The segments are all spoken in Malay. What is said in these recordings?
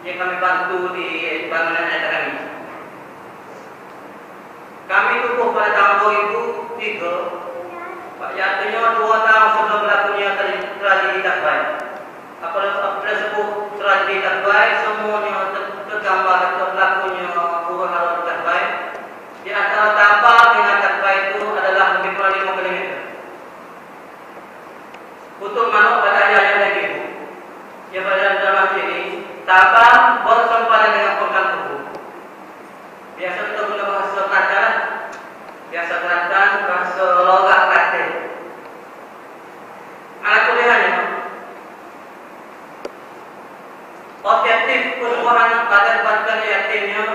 yang kami bantu di bangunan ayat kami. Kami tubuh pada tahun 2003, Pak Yatunya 2 tahun sebelum berlakunya tragedi Takbai. Apabila sebut tragedi Takbai, semuanya tergambar berlakunya huru hara di Takbai. Di antara Tabal dengan Takbai itu adalah lebih kurang 5 km. Untuk manuk pada ayah yang lagi ibu, yang pada dalam ini Tabal bersempadan dengan pegang tubuh. Biasa kita guna bahasa Kelantan, biasa Kelantan, bahasa logat Kelantan. Alat kuliahnya, objektif perubahan badan yatimnya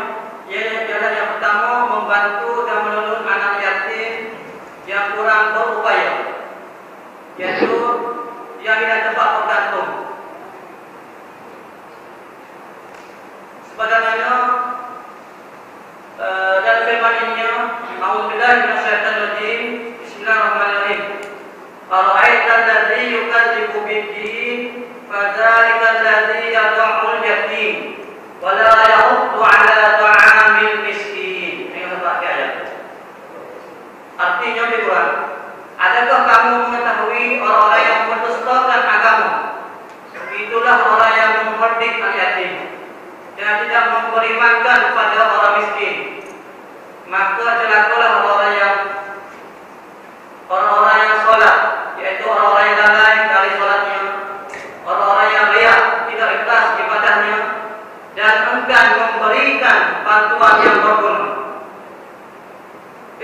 ialah yang pertama membantu dan menolong anak yatim yang kurang berupaya, yaitu yang tidak tempat bergantung. Sebagaimana dalam firman ini, A'udzubillahi minasyaitonir rajim. Bismillahirrahmanirrahim. Ara'aita alladzi yukadzibu bid-din, fadzalika alladzi yad'ul yatim wa la yahuddu 'ala ta'amil miskin. Ini satu ayat. Artinya berikut. Adakah kamu mengetahui orang-orang yang mendustakan agama? Itulah orang yang menghardik anak yatim dan tidak memberi makan kepada orang miskin. Maka celakalah orang-orang yang sholat, yaitu orang-orang yang lalai dari sholatnya, orang-orang yang riya, tidak ikhlas ibadahnya, dan enggan memberikan bantuan yang berguna.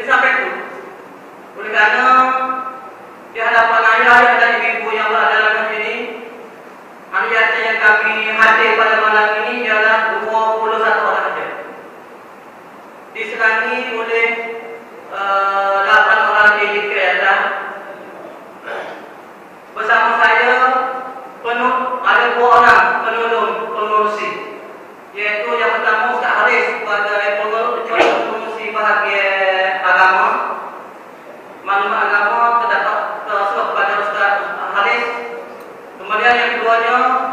Sampai itu, oleh karena di hadapan ayah dan ibu yang berada dalam ini, anak yatim yang kami hadir pada malam ini ialah 21 orang saja. Diserangi oleh 8 orang di kereta. Bersama saya ada 2 orang pengurusi, yaitu yang pertama Ustaz Haris sebagai pengurusi bahagian agama, maklumat agama terdapat tersurat kepada Ustaz Haris. Kemudian yang keduanya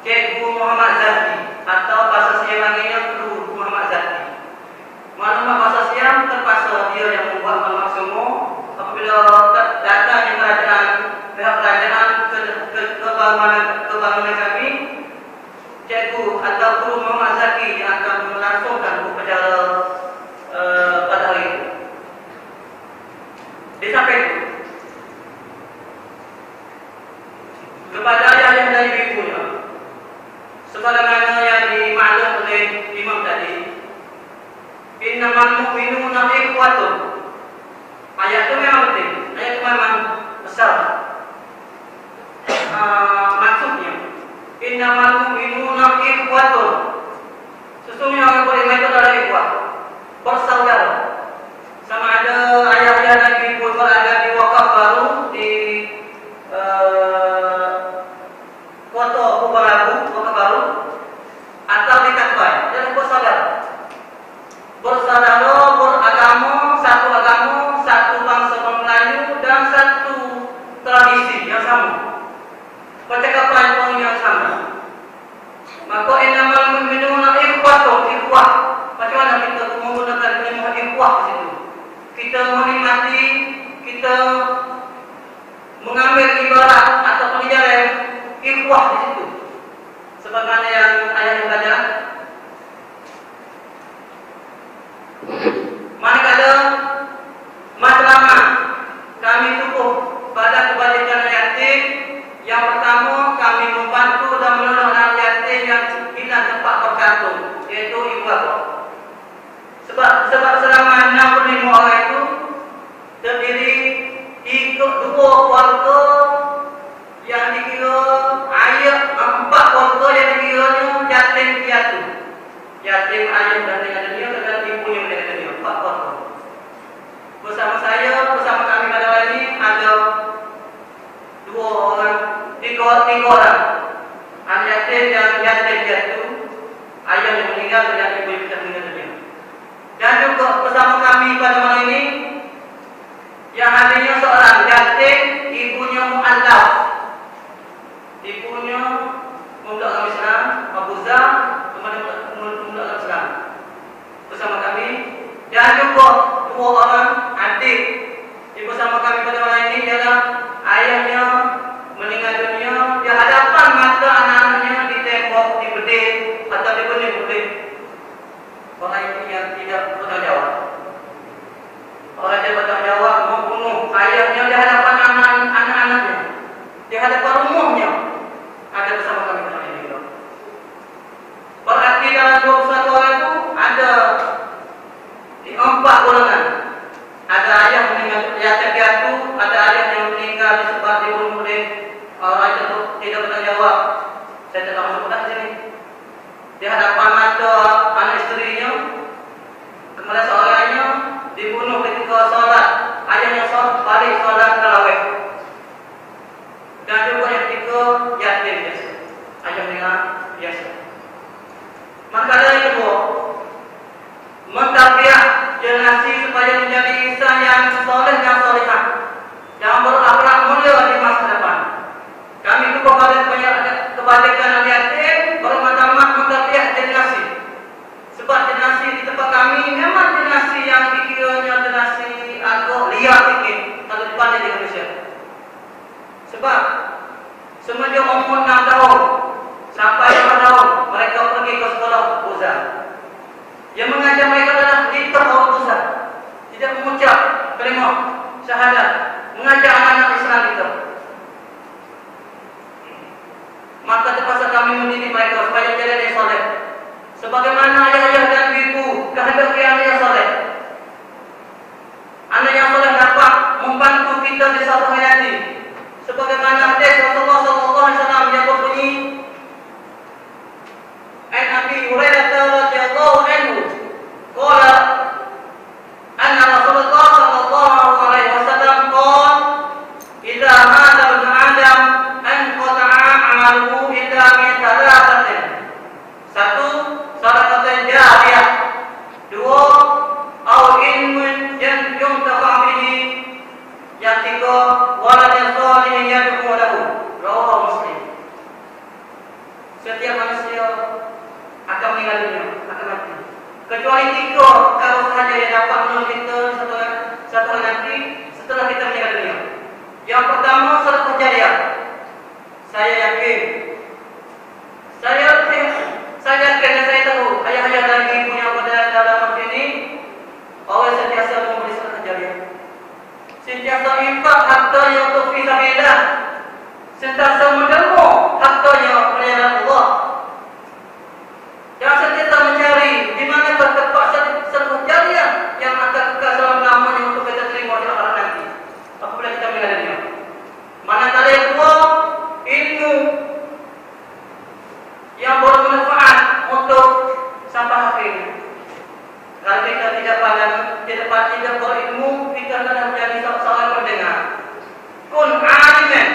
Cikgu Muhammad Zaki atau bahasa Siam lainnya Guru Muhammad Zaki. Maklumat bahasa Siam terpaksa dia yang membuat maklumat semua. Apabila datang yang pihak kerajaan ke bangunan kami, Cikgu atau Guru Muhammad Zaki yang akan melangsungkan upacara pada hari itu. Di samping itu, kepada ayah dan ibunya, sebagaimana yang dimaklum oleh imam tadi, innamal mu'minuna ikhwatun. Ayat itu memang penting, ayat itu memang besar. Maksudnya, innamal mu'minuna ikhwatun. Sesungguhnya orang beriman itu adalah ikhwat, bersaudara. Sama ada ayah dan ibu berada di wakaf baru di Kota Kubarabu, Kota Baru, atau di Takbai, dan bersaudara, beragama, satu bangsa Melayu dan satu tradisi yang sama, percakapan pun yang sama. Maka innamal mu'minuna ikhwatun, ikhwah. Macam mana kita menggunakan kalimat ikhwah di situ? Kita menikmati, kita mengambil ibarat atau pengajaran ikhwah di situ. Sebagaimana yang ayat yang baca, manakala maslama kami tubuh pada kebajikan yatim, yang pertama kami membantu dan menolong anak yatim yang hilang tempat bergantung, yaitu ibu bapa. Sebab selama 65 orang itu terdiri 2 keluarga yang dikira ayah, 4 keluarga yang dikiranya yatim piatu, yatim ayah dan dengan dia dengan ibunya dengan dia, 4 keluarga. Bersama saya, bersama kami pada hari ini ada 3 orang anak yatim yang yatim piatu, ayah yang meninggal dan ibu yang sudah meninggal dunia. Dan juga bersama kami pada malam ini yang hadirnya seorang yatim, ibunya mu'allaf, ibunya Muhammad Islam Abu Zah, hadapan umumnya ada bersama kami dalam ini. Berarti dalam 21 orang itu ada di 4 golongan. Ada ayah meninggal yatim piatu, ada ayah yang meninggal disebab dibunuh oleh orang itu tidak bertanggung jawab. Saya tidak masuk ke sini. Di hadapan mata anak istrinya, kemudian seorangnya dibunuh ketika sholat. Ayahnya balik sholat tarawih. Dan juga yang ketiga yatim biasa, ayah meninggal biasa. Maka dari itu, mentarbiyah generasi supaya menjadi insan yang soleh dan solehah, yang berakhlak mulia di masa depan. Kami juga pada kebajikan yatim, bermata-mata mentarbiyah generasi. Sebab generasi di tempat kami memang generasi yang dikiranya generasi agak liar sikit kalau dibanding di Indonesia. Sebab semenjak umur 6 tahun sampai 5 tahun mereka pergi ke sekolah Uzah. Yang mengajar mereka adalah lidah Uzah, tidak mengucap kalimah syahadat, mengajar anak-anak Islam kita. Maka terpaksa kami mendidik mereka supaya menjadi yang soleh. Sebagaimana ayah-ayah dan ibu kehendaki anak yang soleh. Anak yang soleh dapat membantu kita di satu hayati. Sebagaimana hadis Rasulullah SAW yang berbunyi, An Abi Hurairah radhiyallahu anhu qala anna Rasulullah sallallahu alaihi wasallam qala idza mata ibnu Adam an qata'a 'amaluhu illa min thalathatin. 1. Sadaqatan jariyah. 2. Au ilmun yuntafa bihi. Yang 3. Waladun shalihin yad'u lahu. Rawahu Muslim. Setiap manusia akan meninggal dunia, akan mati. Kecuali 3 kalau saja yang dapat menolong kita satu hari nanti setelah kita meninggal dunia. Yang pertama sedekah jariyah. Saya yakin dan saya tahu ayah-ayah dan ibu yang pada dalam masjid ini Allah sentiasa memberi sedekah jariyah. Sentiasa infak hartanya untuk fisabilillah. Sentiasa menderma hartanya pelayanan Allah. Yang sentiasa mencari di mana terdapat sedekah jariyah yang akan kekal selama-lamanya untuk kita terima di akhirat nanti apabila kita meninggal dunia. Manakala yang kedua, ilmu yang bermanfaat untuk sampai akhir. Kalau kita tidak berilmu, kita akan menjadi seorang pendengar. Kun aliman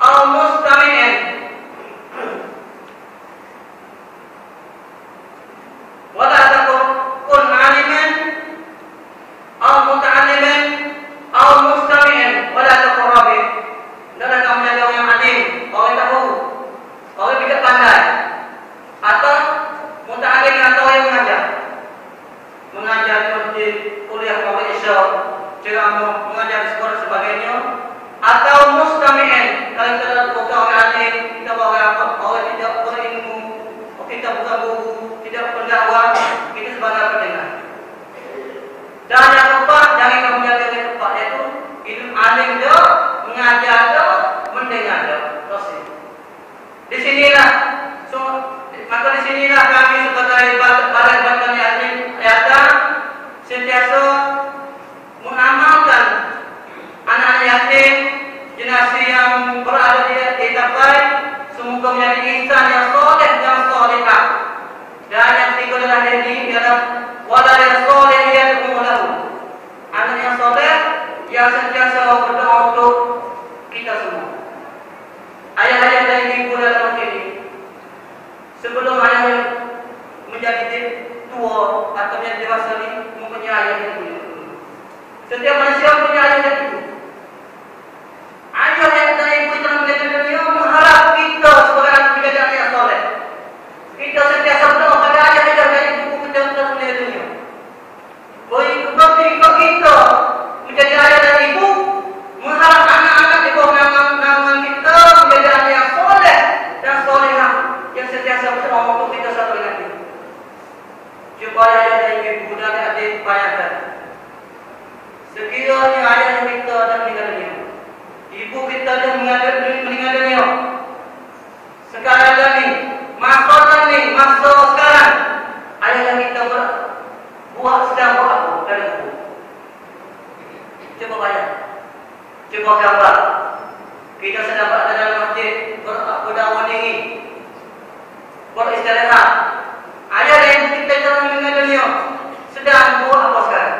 atau mustami'in. Wala takun kun aliman atau muta'alliman atau mustami'in. Wala takun rabi. Hendaklah kamu menjadi orang yang alim, orang yang tahu, orang yang tidak pandai, atau muta'allim atau yang mengajar di masjid, kuliah mawar isya, ceramah, mengajar di sekolah sebagainya, atau mustami'in. Kalau kita bukan orang alim, kita orang tidak berilmu, kita bukan guru, tidak pendakwah, kita sebagai pendengar. Dan yang keempat, jangan kamu menjadi yang keempat, yaitu ilmu alim dia, mengajar dia, mendengar dia. Di sinilah, maka di sinilah kami sebagai balai bantuan yatim sentiasa mengamalkan anak-anak yatim generasi yang berada di tapai semoga menjadi insan yang soleh dan solehah. Dan yang ketiga adalah ini ialah waladun shalihin yad'u lahu. Anak yang soleh yang sentiasa berdoa untuk kita semua. Ayah-ayah dan ibu dalam ini, sebelum ayahnya menjadi tua atau menjadi dewasa ini, mempunyai ayah dan ibu. Setiap manusia punya ayah dan ibu. Ayah dan ibu dalam menjadi dunia mengharap kita sebagai anak menjadi anak yang soleh. Kita sentiasa berdoa pada ayah dan ibu kita dalam menjadi dunia. Bagi kita menjadi ayah dan ibu, mengharap beristirahat. Ayah yang kita dalam meninggal dunia sedang buat apa sekarang?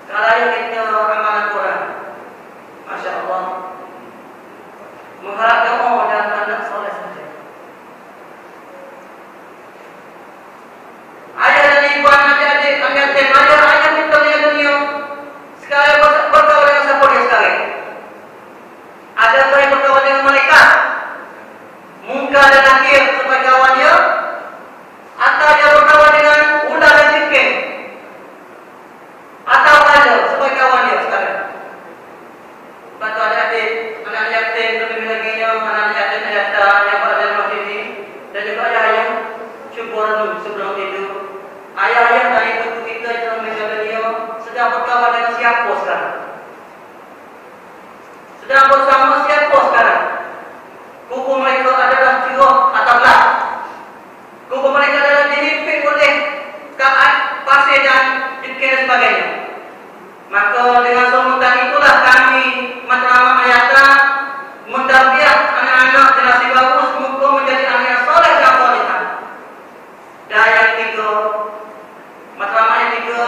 Kalau ayah kita amalan Quran, Masya Allah, mengharap doa dan anak soleh saja. Ayah dan ibu adik-adik, adik-adik, ayah kita meninggal dunia sekarang berkawan dengan siapa dia sekarang? Adakah yang berkawan dengan malaikat? Muka dan akhir sebagai kawannya, atau dia berkawan dengan ular dan jengking, atau ada sebagai kawannya sekarang? Batu adik-adik, anak yatim, lebih lagi anak yatim yang berada di masjid ini, dan juga ayah yang cuba renung sebelum tidur. Ayah-ayah dan ibu kita dalam meninggal dunia sedang berkawan dengan siapa sekarang? Sedang bersama siapa sekarang? Kubu mereka adalah jiwa atau belah. Kubu mereka adalah dihimpit oleh pasir dan jengking dan sebagainya. Maka dengan semudah itulah kami Madrasah Ayata mentarbiah anak-anak generasi baru semoga menjadi anak yang soleh dan solehah. Dan yang ketiga, madrasah yang ketiga,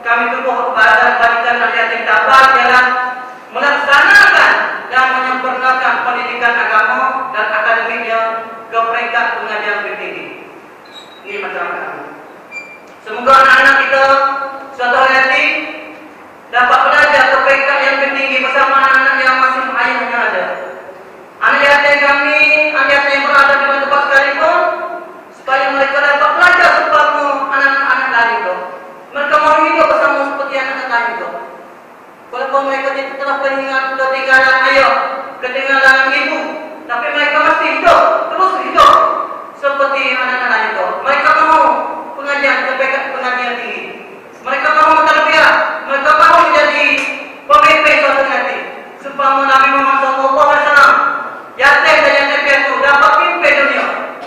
kami tubuh badan barisan anak yatim tabah ialah melaksanakan dan menyempurnakan pendidikan agama dan akademiknya ke peringkat pengajian tertinggi. Ini madrasah kami. Semoga anak-anak kita suatu hari nanti dapat belajar ke peringkat yang tertinggi bersama anak-anak yang masih ayahnya ada. Anak yatim kami, anak yatim yang berada di mana tempat sekalipun, supaya mereka dapat belajar seperti anak-anak lain itu. Mereka mau hidup bersama seperti anak-anak lain itu. Walaupun mereka telah ketinggalan ayah, ketinggalan ibu, tapi mereka masih hidup, terus hidup seperti anak-anak lain itu. Mereka mau pengajian ke peringkat pengajian tinggi. Mereka mau tarbiyah, mereka mau menjadi pemimpin suatu nanti. Supaya Nabi Muhammad SAW, yatim dan yatim piatu dapat pimpin dunia,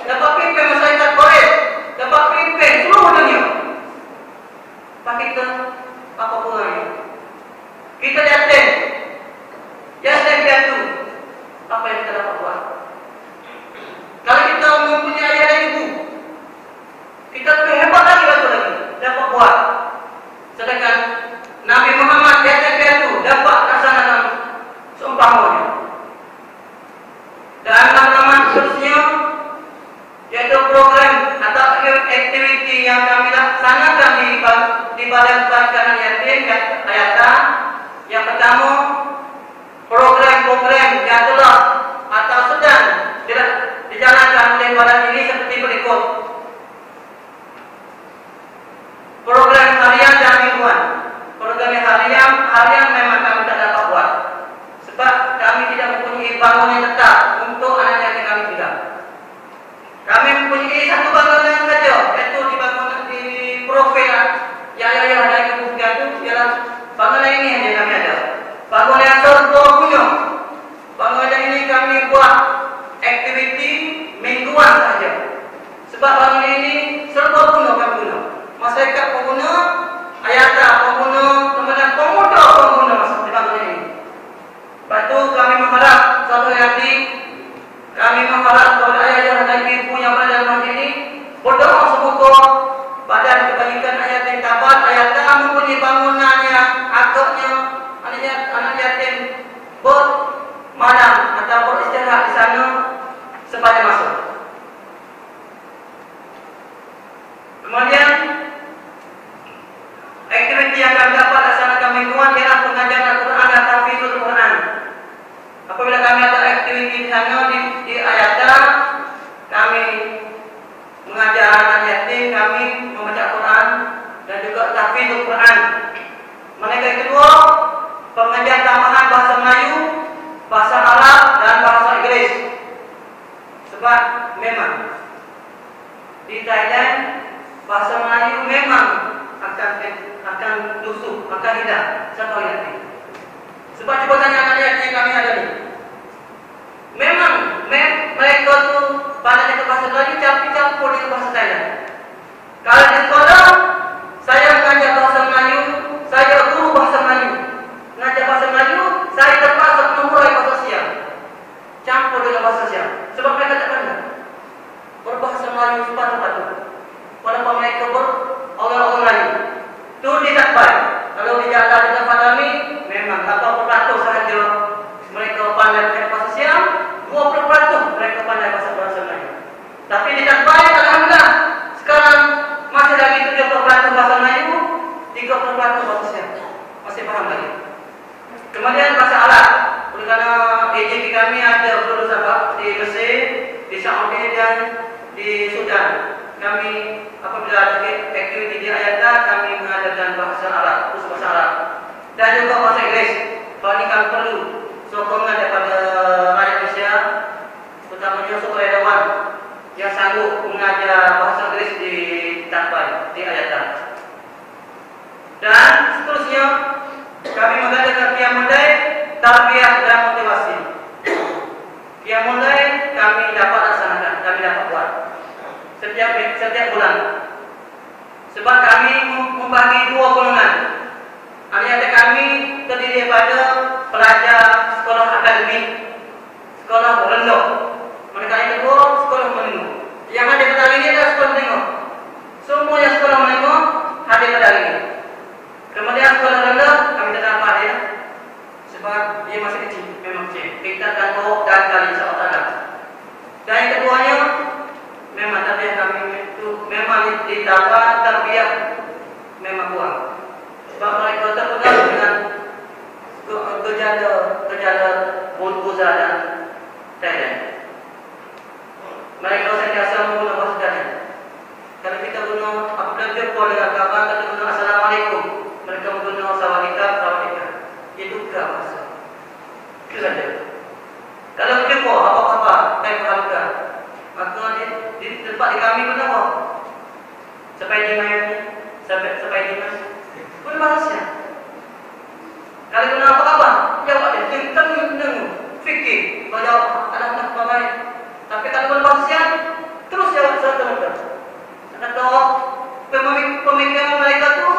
dapat pimpin masyarakat Quraisy, dapat pimpin seluruh dunia. Pak kita apa kurangnya? Kita yatim piatu, apa yang kita dapat buat? Kalau kita mempunyai ayah dan ibu, kita lebih hebat lagi, betul lagi dapat buat. Sedangkan Nabi Muhammad yatim piatu dapat laksanakan seumpamanya. Dan teman-teman seterusnya, yaitu program atau aktiviti yang kami laksanakan di Badan Kebaikan Yatim Ayata. Yang pertama, program-program yang telah atau sedang dijalankan oleh badan ini seperti berikut. Program harian dan mingguan. Program harian memang kami tak dapat buat, sebab kami tidak mempunyai bangunan yang tetap untuk anak yatim kami tinggal. Kami mempunyai satu bangunan saja, iaitu di bangunan di profil yang ada di kebukaan itu ialah bangunan ini yang kami ada. Bangunan yang terbuka. Bangunan ini kami buat aktiviti mingguan saja, sebab bangunan ini serba guna kami guna. Masyarakat pengguna, ayata pengguna, kemudian pemuda pengguna masuk di bangunan ini. Lepas itu kami mengharap suatu hari kami mengharap kepada ayah dan ibu yang berada dalam ini berdoa semoga Badan Kebaikan Yatim Tabah Ayata mempunyai bangunan yang agaknya anak yatim bermalam atau beristirahat di sana sepanjang masa. Kemudian aktiviti yang kami dapat laksanakan mingguan ialah pengajian Al-Quran dan tahfidzul Quran. Apabila kami ada aktiviti di sana di Ayata, kami mengajar anak yatim kami membaca Quran dan juga tahfidzul Quran. Mereka yang kedua, pengajian tambahan bahasa Melayu, bahasa Arab dan bahasa Inggris. Sebab memang di Thailand bahasa Melayu memang akan tusuk, akan hilang satu hari. Sebab cuba tanya anak yatim kami ada ni. Memang mereka tu pandai ke bahasa Melayu campur dengan bahasa Thailand. Kalau di sekolah saya mengajar bahasa Melayu, saya guru bahasa Melayu. Mengajar bahasa Melayu, saya terpaksa mengurai bahasa Siam, campur dengan bahasa Siam. Sebab mereka tak pandai. Melayu sepatu-patu. Walaupun mereka orang-orang lain. Itu tidak baik. Kalau di jalan di tempat kami, memang apa peratus sahaja mereka pandai bahasa Siam, 20% mereka pandai bahasa Melayu. Tapi tidak baik, alhamdulillah. Sekarang masih lagi 70% bahasa Melayu, 30% bahasa Siam. Masih paham lagi. Kemudian bahasa Arab. Oleh kerana AJP kami ada lulusan di Mesir, di Saudi dan di Sudan. Kami apabila ada aktiviti di Ayata, kami mengadakan bahasa Arab, khusus bahasa Arab. Dan juga bahasa Inggeris. Kalau ini kami perlu sokongan daripada rakyat Malaysia, terutamanya sukarelawan yang sanggup mengajar bahasa Inggeris di Tanpai, di Ayata. Dan seterusnya, kami mengadakan Qiyamul Lail, tarbiyah dan motivasi. Qiyamul Lail kami dapat laksanakan, kami dapat buat setiap bulan. Sebab kami membagi dua golongan. Anak-anak kami terdiri daripada pelajar sekolah akademik, sekolah rendah. Mereka yang kedua sekolah menengah. Yang hadir pada hari ini adalah sekolah menengah. Semua yang sekolah menengah hadir pada hari ini. Kemudian sekolah rendah kami tak dapat dia, sebab dia masih kecil, memang kecil. Kita akan bawa dan kali insya-Allah. Dan yang keduanya memang tarbiyah kami itu memang ditambah tarbiyah memang kurang. Sebab mereka terpegang dengan gejala buza dan Thailand. Mereka sentiasa menggunakan bahasa Thailand. Kalau kita guna apabila jumpa dengan kawan, kita guna Assalamualaikum. Mereka menggunakan sawadika. Itu bukan bahasa. Itu saja. Kalau jumpa apa-apa, apa-apa, maka di tempat di kami guna apa? Sampai di mana? Sampai di mana? Guna bahasa. Kalau guna apa-apa, jawab dia. Kita mendengar, fikir, jawab anak-anak bagai. Tapi kalau guna bahasa, terus jawab satu-satu. Atau pemikiran mereka tu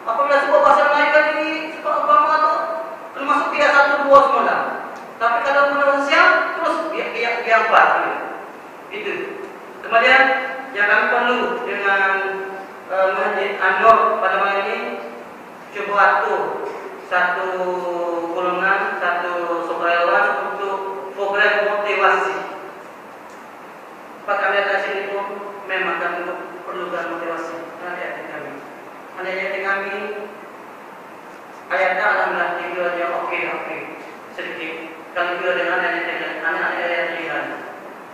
apabila sebuah bahasa mereka di sebuah agama tu termasuk 3, 1, 2 semula. Tapi kalau guna Siam terus dia empat itu. Kemudian yang kami perlu dengan Masjid An-Nur pada malam ini cuba atur satu golongan, satu sukarelawan untuk program motivasi. Pak kami datang sini pun memang kami perlukan motivasi anak-anak kami. Anak-anak kami ayatnya alhamdulillah tidurnya oke sedikit. Kalau tidur dengan anak-anak yatim,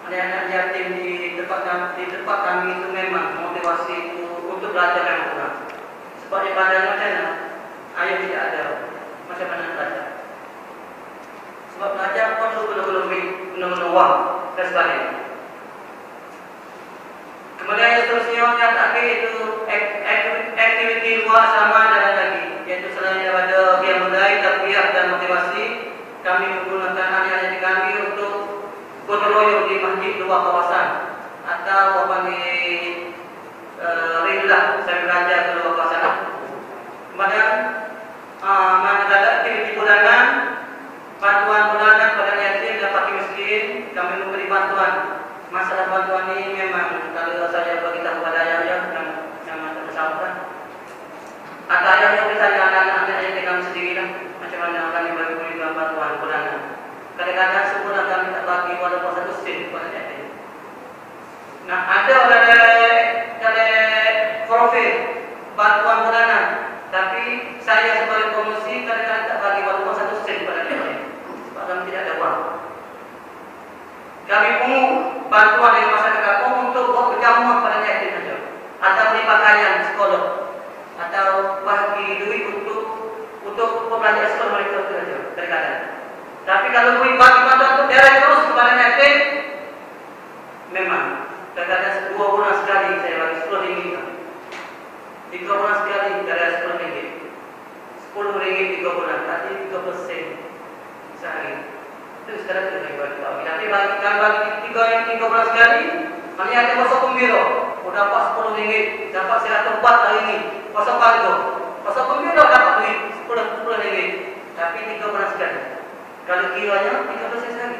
anak-anak yatim di tempat kami itu memang motivasi itu untuk belajar yang kurang. Sebab di padang macam mana ayah tidak ada, macam mana belajar? Sebab belajar perlu guna wang dan sebagainya. Kemudian yang seterusnya yang terakhir itu aktiviti luar sama dan lagi, yaitu selain daripada Qiyamul Lail, tarbiyah dan motivasi, kami menggunakan anak-anak kami untuk berroyong di masjid luar kawasan atau panggil rindah saya belajar ke luar kawasan. Kemudian ada aktiviti bulanan, bantuan bulanan pada yatim dan fakir miskin, kami memberi bantuan. Masalah bantuan ini memang kalau saya beritahu kepada ayah yang bersangkutan atau ayah yang bertanya anak-anak yang kami sendiri lah, macam mana kami bagi bantuan bulanan. Kadang-kadang sebulan kami tak bagi walaupun 1 sen kepada yatim. Nah, ada oleh profil bantuan bulanan, tapi saya sebagai komisi kadang-kadang tak bagi walaupun 1 sen kepada yatim sebab kami tidak ada wang. Kami pungut bantuan dari masyarakat kampung untuk buat berjamuan pada yatim saja, atau beli pakaian sekolah, atau bagi duit untuk pembelajaran sekolah mereka saja kadang-kadang. Tapi kalau bagi bantuan untuk direct terus kepada yatim, memang kadang-kadang 2 bulan sekali saya bagi 10 ringgit, 3 bulan sekali dari 10 ringgit, 10 ringgit 3 bulan, tadi 30% sehari. Itu sekarang sudah bagi. Tapi bagi 3 bulan sekali, hanya ada pasal pembiro, dapat 10 ringgit, dapat 104 hari ini, pasal kargo, pasal pembiro dapat duit 10 ringgit, tapi 3 bulan sekali. Kalau kiranya 13 sekali,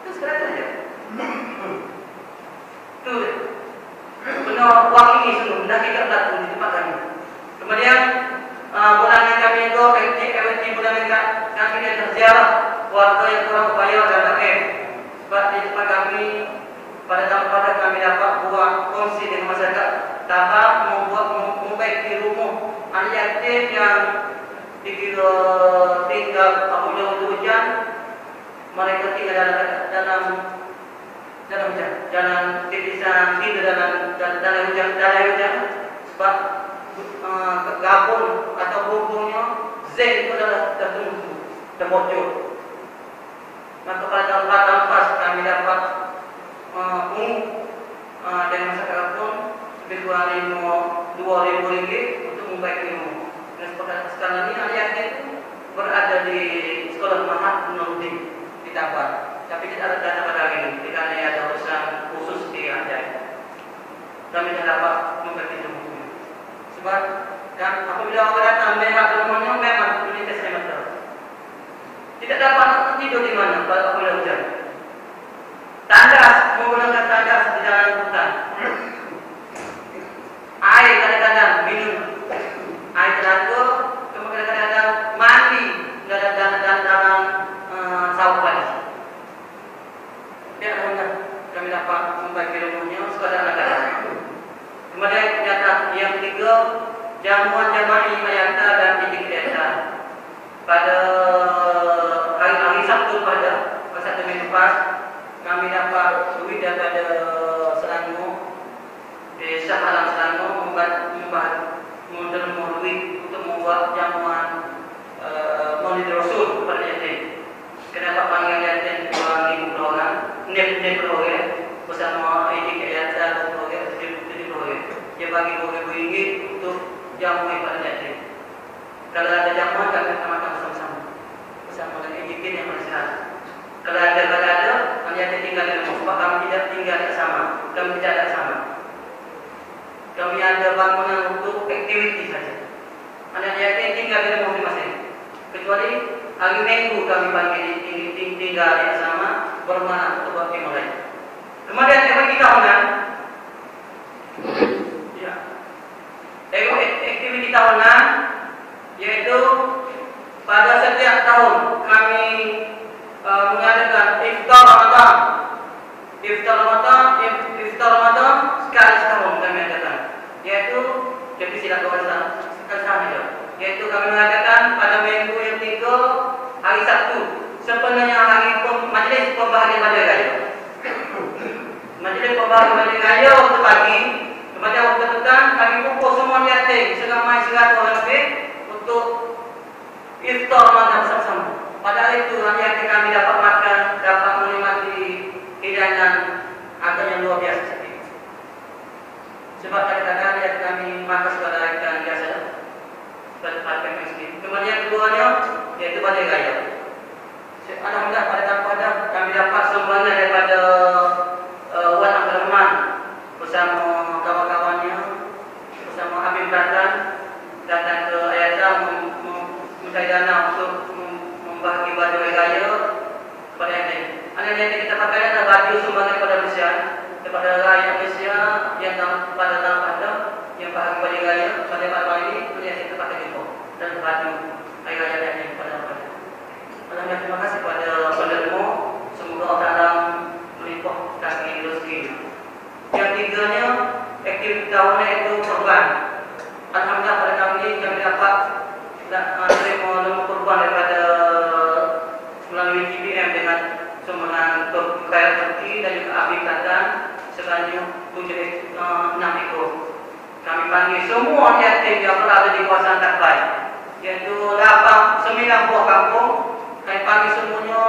itu sekarang saja. Itu mendaki ke belakang di tempat kami. Kemudian bulanan kami itu aktiviti bulanan kami ini terziarah warga yang kurang upaya dan akhir. Sebab di tempat kami pada tahun kami dapat buat kongsi dengan masyarakat dapat membaiki rumah anak yatim yang dikira tinggal apabila hujan, mereka tinggal dalam hujan, jalan titisan tidur dalam hujan sebab gabung atau bumbungnya zen itu adalah terbocor. Maka pada tahun kami dapat dan masyarakat pun lebih kurang RM2.000 untuk membaiki rumah. Dan sekarang ini anak yatim berada di sekolah Mahat Nurdin di Tabar. Tapi tidak ada dana pada hari ini karena ada urusan khusus di Aceh. Kami tidak dapat membaiki rumah. Sebab dan apabila orang datang melihat rumahnya memang melintas meter. Tidak dapat tidur di mana pada apabila hujan. Tandas, menggunakan tandas di jalan hutan. Air kadang-kadang minum air teratur, kemudian kadang-kadang mandi dalam sawah padi. Ya, alhamdulillah kami dapat membagi rumahnya sekadar anak-anak. Kemudian yang ketiga, jamuan jama'i ayata dan didik desa. Pada hari Sabtu pada 1 Mei lepas, kami dapat duit daripada Selangor, desa Alang Selangor menerima duit untuk membuat jamuan Maulid Rasul kepada yatim. Kenapa panggil yatim 2,000 orang, nep orang bersama edik ayata orang 7 orang. Dia bagi RM2,000 untuk jamuan kepada yatim. Kalau ada jamuan kami akan makan bersama dengan edik yang bersehat. Kalau ada anak yatim tinggal di rumah, sebab kami tidak tinggal bersama, kami tidak ada sama. Kami ada bangunan untuk aktiviti saja. Anak yatim tinggal di rumah masing-masing. Kecuali hari Minggu kami bagi tinggal di sama bermakna untuk bagi mereka. Kemudian aktiviti tahunan, ya, aktiviti tahunan yaitu pada setiap tahun kami mengadakan iftar Ramadan. Iftar Ramadan sekali setahun kami adakan. Yaitu jadi silat sekali setahun itu. Yaitu kami mengadakan pada minggu yang 3 hari Sabtu. Sebenarnya hari majlis pembahagian pada raya. Majlis pembahagian pada raya waktu pagi. Kemudian waktu petang kami kumpul semua yatim seramai 100 orang lebih untuk iftar Ramadan bersama-sama. Pada hari itu yatim kami dapat makan, dapat menikmati hidangan agaknya luar biasa. Sebab kadang-kadang yatim kami makan sekadar ikan biasa, seperti miskin. Kemudian keduanya yaitu pada raya. Alhamdulillah pada tahun kami dapat sumbangan daripada Wan Abdul Rahman bersama kawan-kawannya, bersama Habib Ratan datang ke Ayata mencari dana untuk membagi baju raya kepada yatim. Anak yatim kita pakai adalah baju sumbangan kepada Malaysia, kepada rakyat Malaysia yang pada tahun ada yang bagi baju raya pada tahun ini yatim kita pakai juga dan baju raya yatim pada tahun. Alhamdulillah, terima kasih kepada penerima. Semoga Allah dalam melimpah kaki rezeki. Yang tiganya aktiviti tahunan itu korban. Alhamdulillah pada tahun ini kami dapat menerima korban daripada melalui GPM dengan sumbangan Khairat Turki dan juga Abi Katan sebanyak 6 ekor. Kami panggil semua yatim yang berada di kawasan Takbai, yaitu 9 buah kampung. Kami panggil semuanya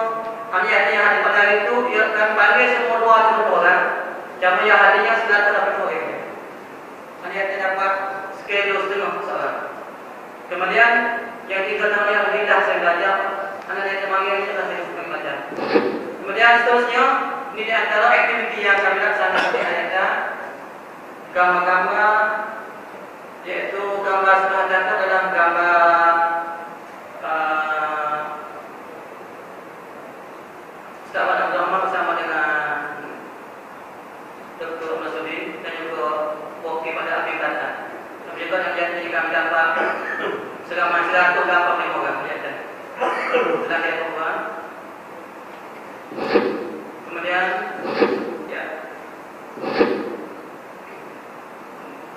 anak yatim yang ada pada hari itu. Kami panggil semua 200 orang. Jamaah yang hadirnya 980 orang. Anak yatim dapat sekilo setengah seorang. Kemudian yang 3 tahun yang lidah saya belajar, anak yatim manggil sudah saya suka belajar. Kemudian seterusnya ini di antara aktiviti yang kami laksanakan di Ayata, gambar-gambar, yaitu gambar sebelah data adalah gambar sahabat Abdul Rahman bersama dengan Dr. Masudin dan juga wakil pada Habib Katan. 900 dapat 5 orang kelihatan. Sudah lihat tuan. Kemudian ya.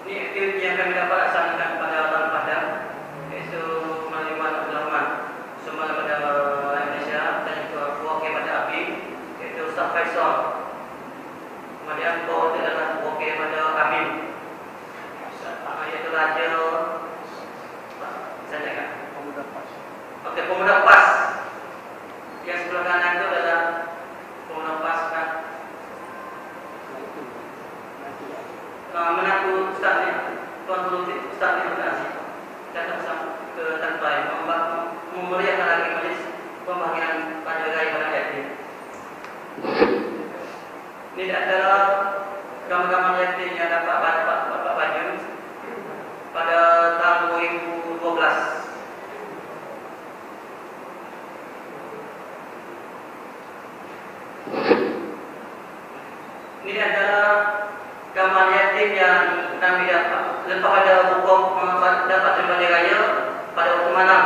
Ini aktiviti yang kami dapat laksanakan pada Orang Padang, iaitu Maliman Abdul Rahman, semua daripada Indonesia, dan juga wakil pada API, iaitu Ustaz Faisal. Kemudian itu adalah wakil pada API, iaitu Raja saya jaga Pemuda PAS. Yang sebelah kanan itu adalah Pemuda PAS kan. Mengaku Ustaz ni, Tuan Guru Ustaz ni berkasi datang ke Tanpai memeriahkan lagi majlis pembahagian Panja Raya pada yatim. Ini adalah gambar-gambar yatim yang dapat Bapak baju pada tahun 2012. Ini adalah gambar yatim yang kami dapat lepas pada hukum dapat Panja Raya pada waktu malam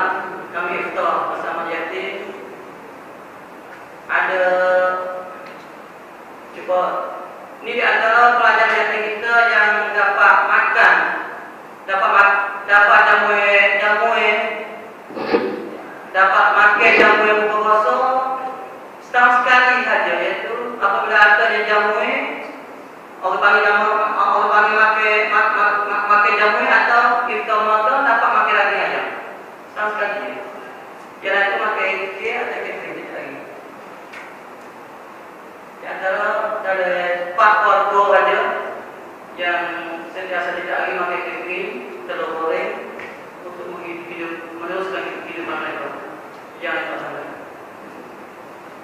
kami iftar bersama yatim. Ada cuba ini adalah pelajar yatim kita yang dapat makan, dapat dapat makan jamu buka puasa setahun sekali saja, iaitu apabila ada yang jamu orang panggil makan jamu atau iftar makan dapat makan lagi aja setahun sekali. Jangan itu makan ikir atau kredit lagi. Yang ada 4 keluarga saja yang sentiasa tidak lagi makan kredit, telur goreng untuk meneruskan kehidupan mereka. Jangan pasang.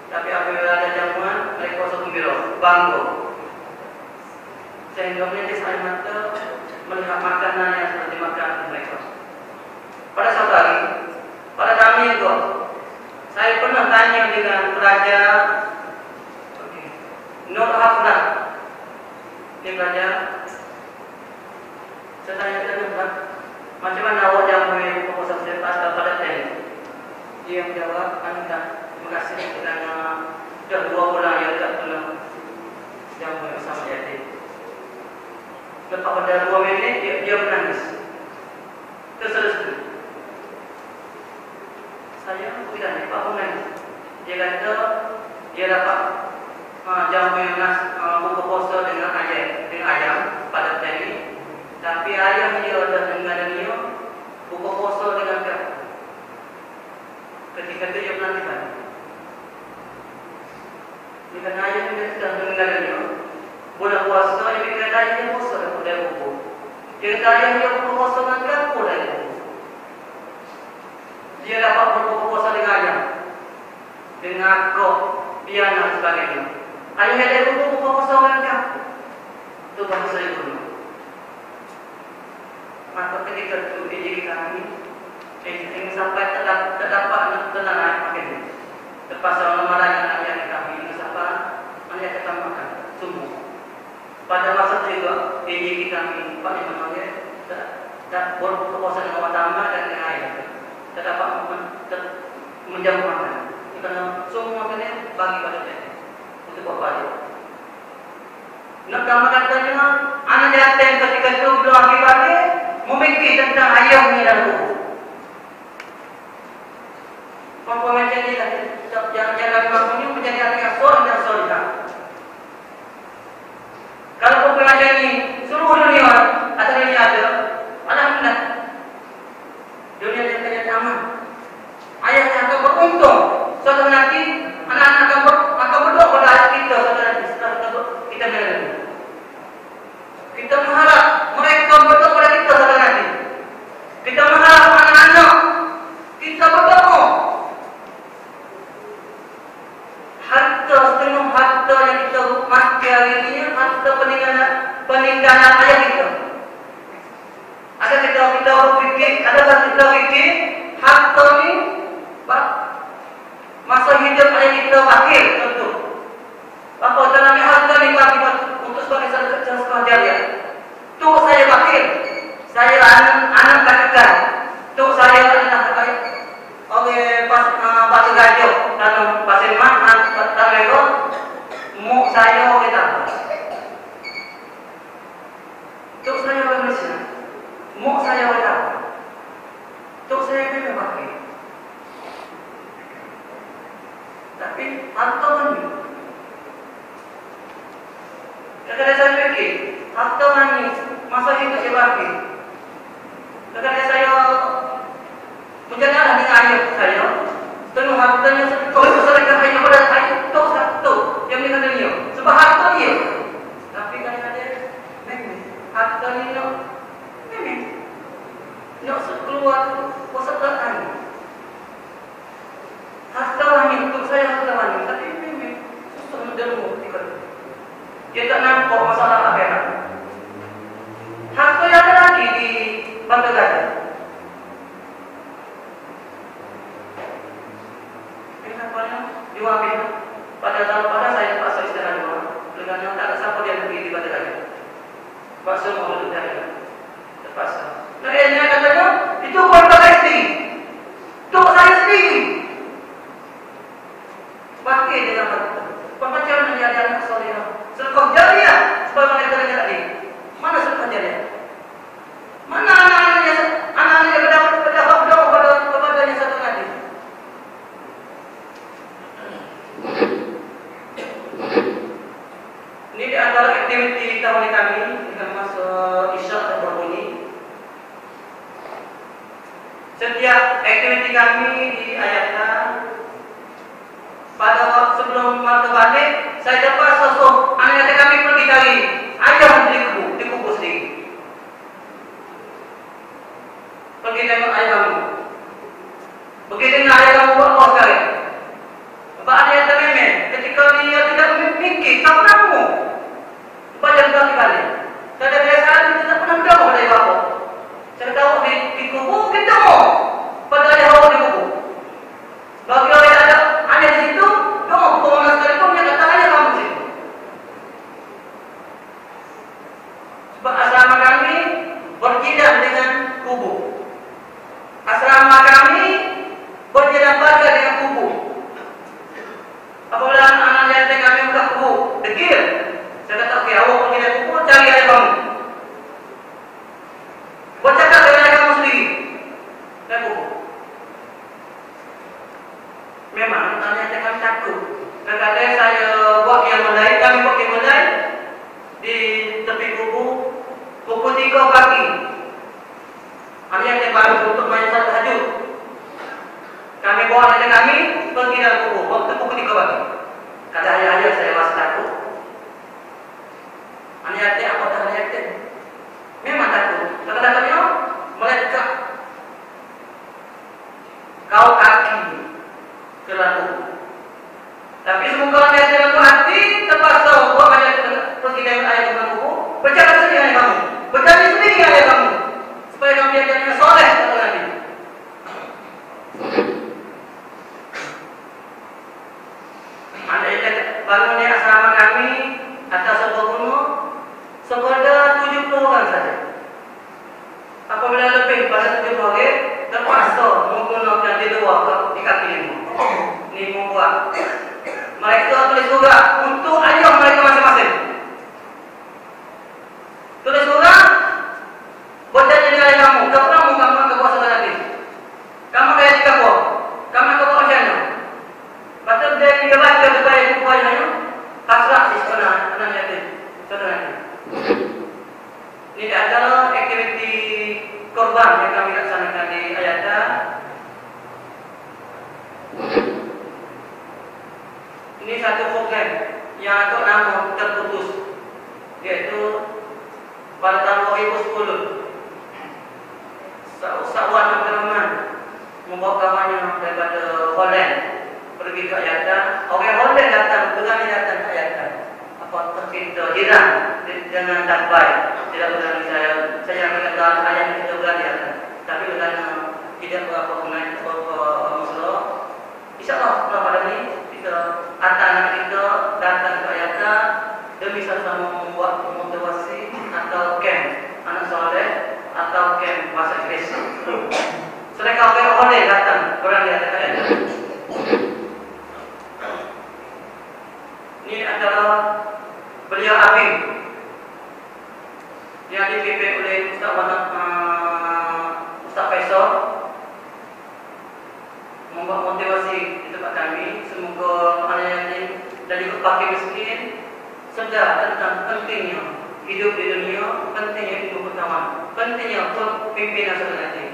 Tapi apabila ada jamuan, mereka rasa gembira, bangga. Sehingga menjadi air mata melihat makanan yang seperti makanan mereka. Pada satu hari, pada kami itu, saya pernah tanya dengan Raja Nur Hafnah. Ini Raja, saya tanya dengan macam mana awak jamu yang proposal saya pas pada tadi. Dia menjawab, anda terima kasih kerana sudah 2 bulan yang tidak pernah jamu bersama yatim. Lepas pada 2 minit dia menangis. Terus saya tidak dapat menangis. Dia kata dia dapat jamu yang buka puasa dengan ayam pada tadi. Tapi ayam dia dengan dia buka puasa dengan dia. Ketika itu dia menangis lagi. Jika ayam dia sedang mendengar dia, bulan puasa dia fikir ayam dia puasa dari buku. Jika ayam dia buka puasa dengan dia, apa dari buku? Dia dapat berbuka puasa dengan ayam, dengan kok, piana dan sebagainya. Ayam dia buka puasa dengan dia. Itu bahasa ibu. Maka ketika itu diri kami ingin sampai terdapat tenang makin lepas Ramadan yang kami ingin sampai hanya kita makan semua. Pada masa itu juga diri kami Pak Imam tak berbuka puasa dengan utama dan dengan air terdapat menjamu makan. Kerana semua makannya bagi pada dia untuk bapak dia. Nak katanya anak yatim ketika itu belum akibatnya memikir tentang ayamnya dan buku. Macam ni lah, jangan mampunya menjadi anak yang soleh dan solehah. Kalau macam ni, seluruh dunia atau dunia ada, alhamdulillah, dunia dia akan aman. Ayah akan beruntung. Suatu nanti anak-anak akan berdoa pada ayah kita. Suatu nanti setelah kita mengenal. Kita mengharap mereka berdoa pada kita suatu nanti. Kita mengharap anak-anak kita berdoa. Harta setengah harta yang kita mati hari ini, harta peninggalan ayah kita. Ada kita fikir harta ni masa hidup ayah kita akhir tentu. Apa dalam harta ni bagi untuk sebagai sekolah jariah. Tu saya akhir. Saya anak katakan. Tu saya adalah saya orang kita. Tok saya orang Malaysia. Mok saya orang kita. Tok saya memang pakai. Tapi harta mani. Kadang-kadang saya fikir, harta mani masa hidup saya pakai. Kadang-kadang saya menjaga dengan ayah saya. Tengok hartanya kalau besarkan ayah pada saya tok satu yang dengan dia. Sebab harta dia. Tapi kadang-kadang harta ni nak sekeluar kuasa Tuhan. Harta wangi untuk saya harta wangi. Tapi memang susah mendelmu. Dia tak nampak masalah akhirat. Harta yang ada lagi di Batu Gada. Kenapa? Diwakil. Pada saya paksa istirahat dua. Dengan tak ada siapa dia pergi di Batu Gada. Paksa mau duduk dari. Terpaksa. Nah, dia katanya itu keluarga istri. Itu saya sendiri. Pakai dengan harta. Pembaca menjadi anak soleh. Sedekah jariah sebagaimana kita lihat tadi. Mana sedekah jariah? Mana anak-anaknya kepadanya satu nanti. Ini di antara aktiviti tahun kami dengan masa Isyak dan berbunyi. Setiap aktiviti kami di ayatnya pada waktu sebelum waktu balik, saya dapat sosok anak kami pergi cari ayam di kubu sendiri. Pergi tengok ayam. Begitu dengan ayam buat apa sekali? Sebab ada yang termemen. Ketika dia tidak memikir, tak pernah mau. Sebab dia berganti balik. Saya ada biasaan, kita tak pernah berdawa dari bapa. Saya tahu di kubu, kita mau. Pada ayah hawa di kubu. Bagi orang yang ada hanya di situ, kamu kemana sekalipun dia kata hanya kamu di situ. Sebab asrama kami berjidan dengan kubu. Asrama kami berjidan baga dengan kubu. Apabila anak yatim kami buka kubu, degil. Saya kata, okey, awak pergi dari kubu, cari ayah kamu. Bercakap dengan ayah kamu sendiri. Dan kubu. Memang anak kami takut. Kadang-kadang saya buat yang mulai, kami buat yang mulai di tepi kubu pukul 3 pagi. Anak yang baru untuk main salat tahajud. Kami bawa anak kami pergi dalam kubu waktu pukul 3 pagi. Kata ayah-ayah saya rasa takut. Anak yatim apa tak anak yatim? Memang takut. Kadang-kadangnya mereka kau kaki kelaku. Tapi semoga dia dengan hati terpaksa buat ayat pergi dengan ayat dengan buku. Bercakap sendiri ayat kamu. Bercakap sendiri ayat kamu. Supaya kamu jadi soleh satu lagi. Ada yang bangun di asrama kami atas sebuah gunung sekadar 70 orang saja. Apabila lebih pada 70 orang terpaksa menggunakan di luar di kaki lima. Ini membuat mereka tulis surat untuk ayah mereka masing-masing. Tulis surat berjanji dengan ayah kamu, kamu ke bawah saudara nanti. Kamu kaya jika buah, kamu ke bawah jana. Lepas dia baca supaya buku ayahnya hasrat di sekolah anak yatim saudara nanti. Ini adalah aktiviti korban yang kami laksanakan di ayatnya. Ini satu program yang agak lama terputus, yaitu pada tahun 2010 Sawan Abdurrahman membawa kawannya daripada Holland pergi ke Ayatah. Orang Holland datang, berani datang ke Ayatah. Apa terkita hilang dengan tak baik. Tidak berani saya mengenal ayat kita berani datang. Tapi berani tidak berapa mengenai beberapa masalah. InsyaAllah pada ini kita anak-anak kita datang ke Ayatah demi sama membuat motivasi atau camp anak soleh atau camp bahasa Inggeris. Mereka oleh datang berani datang ke Ayatah. Ini adalah beliau Habib yang dipimpin oleh Ustaz Faisal, membuat motivasi di tempat kami. Semoga anak yatim dan juga fakir miskin sedar tentang pentingnya hidup di dunia, pentingnya ilmu pertama, pentingnya pimpinan saudara yatim.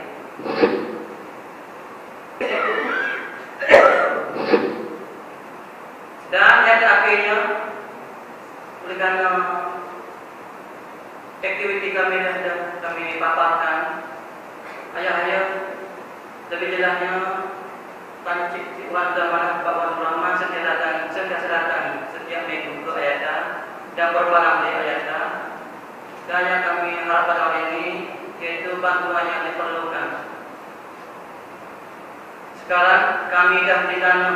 Dan yang terakhirnya, oleh karena aktiviti kami yang sudah kami paparkan, ayah-ayah lebih jelasnya pancik warga mana Pak Wan Rahman sentiasa setiap minggu ke Ayata dan berbarang di Ayata. Dan yang kami harapkan hari ini yaitu bantuan yang diperlukan. Sekarang kami dah ditanam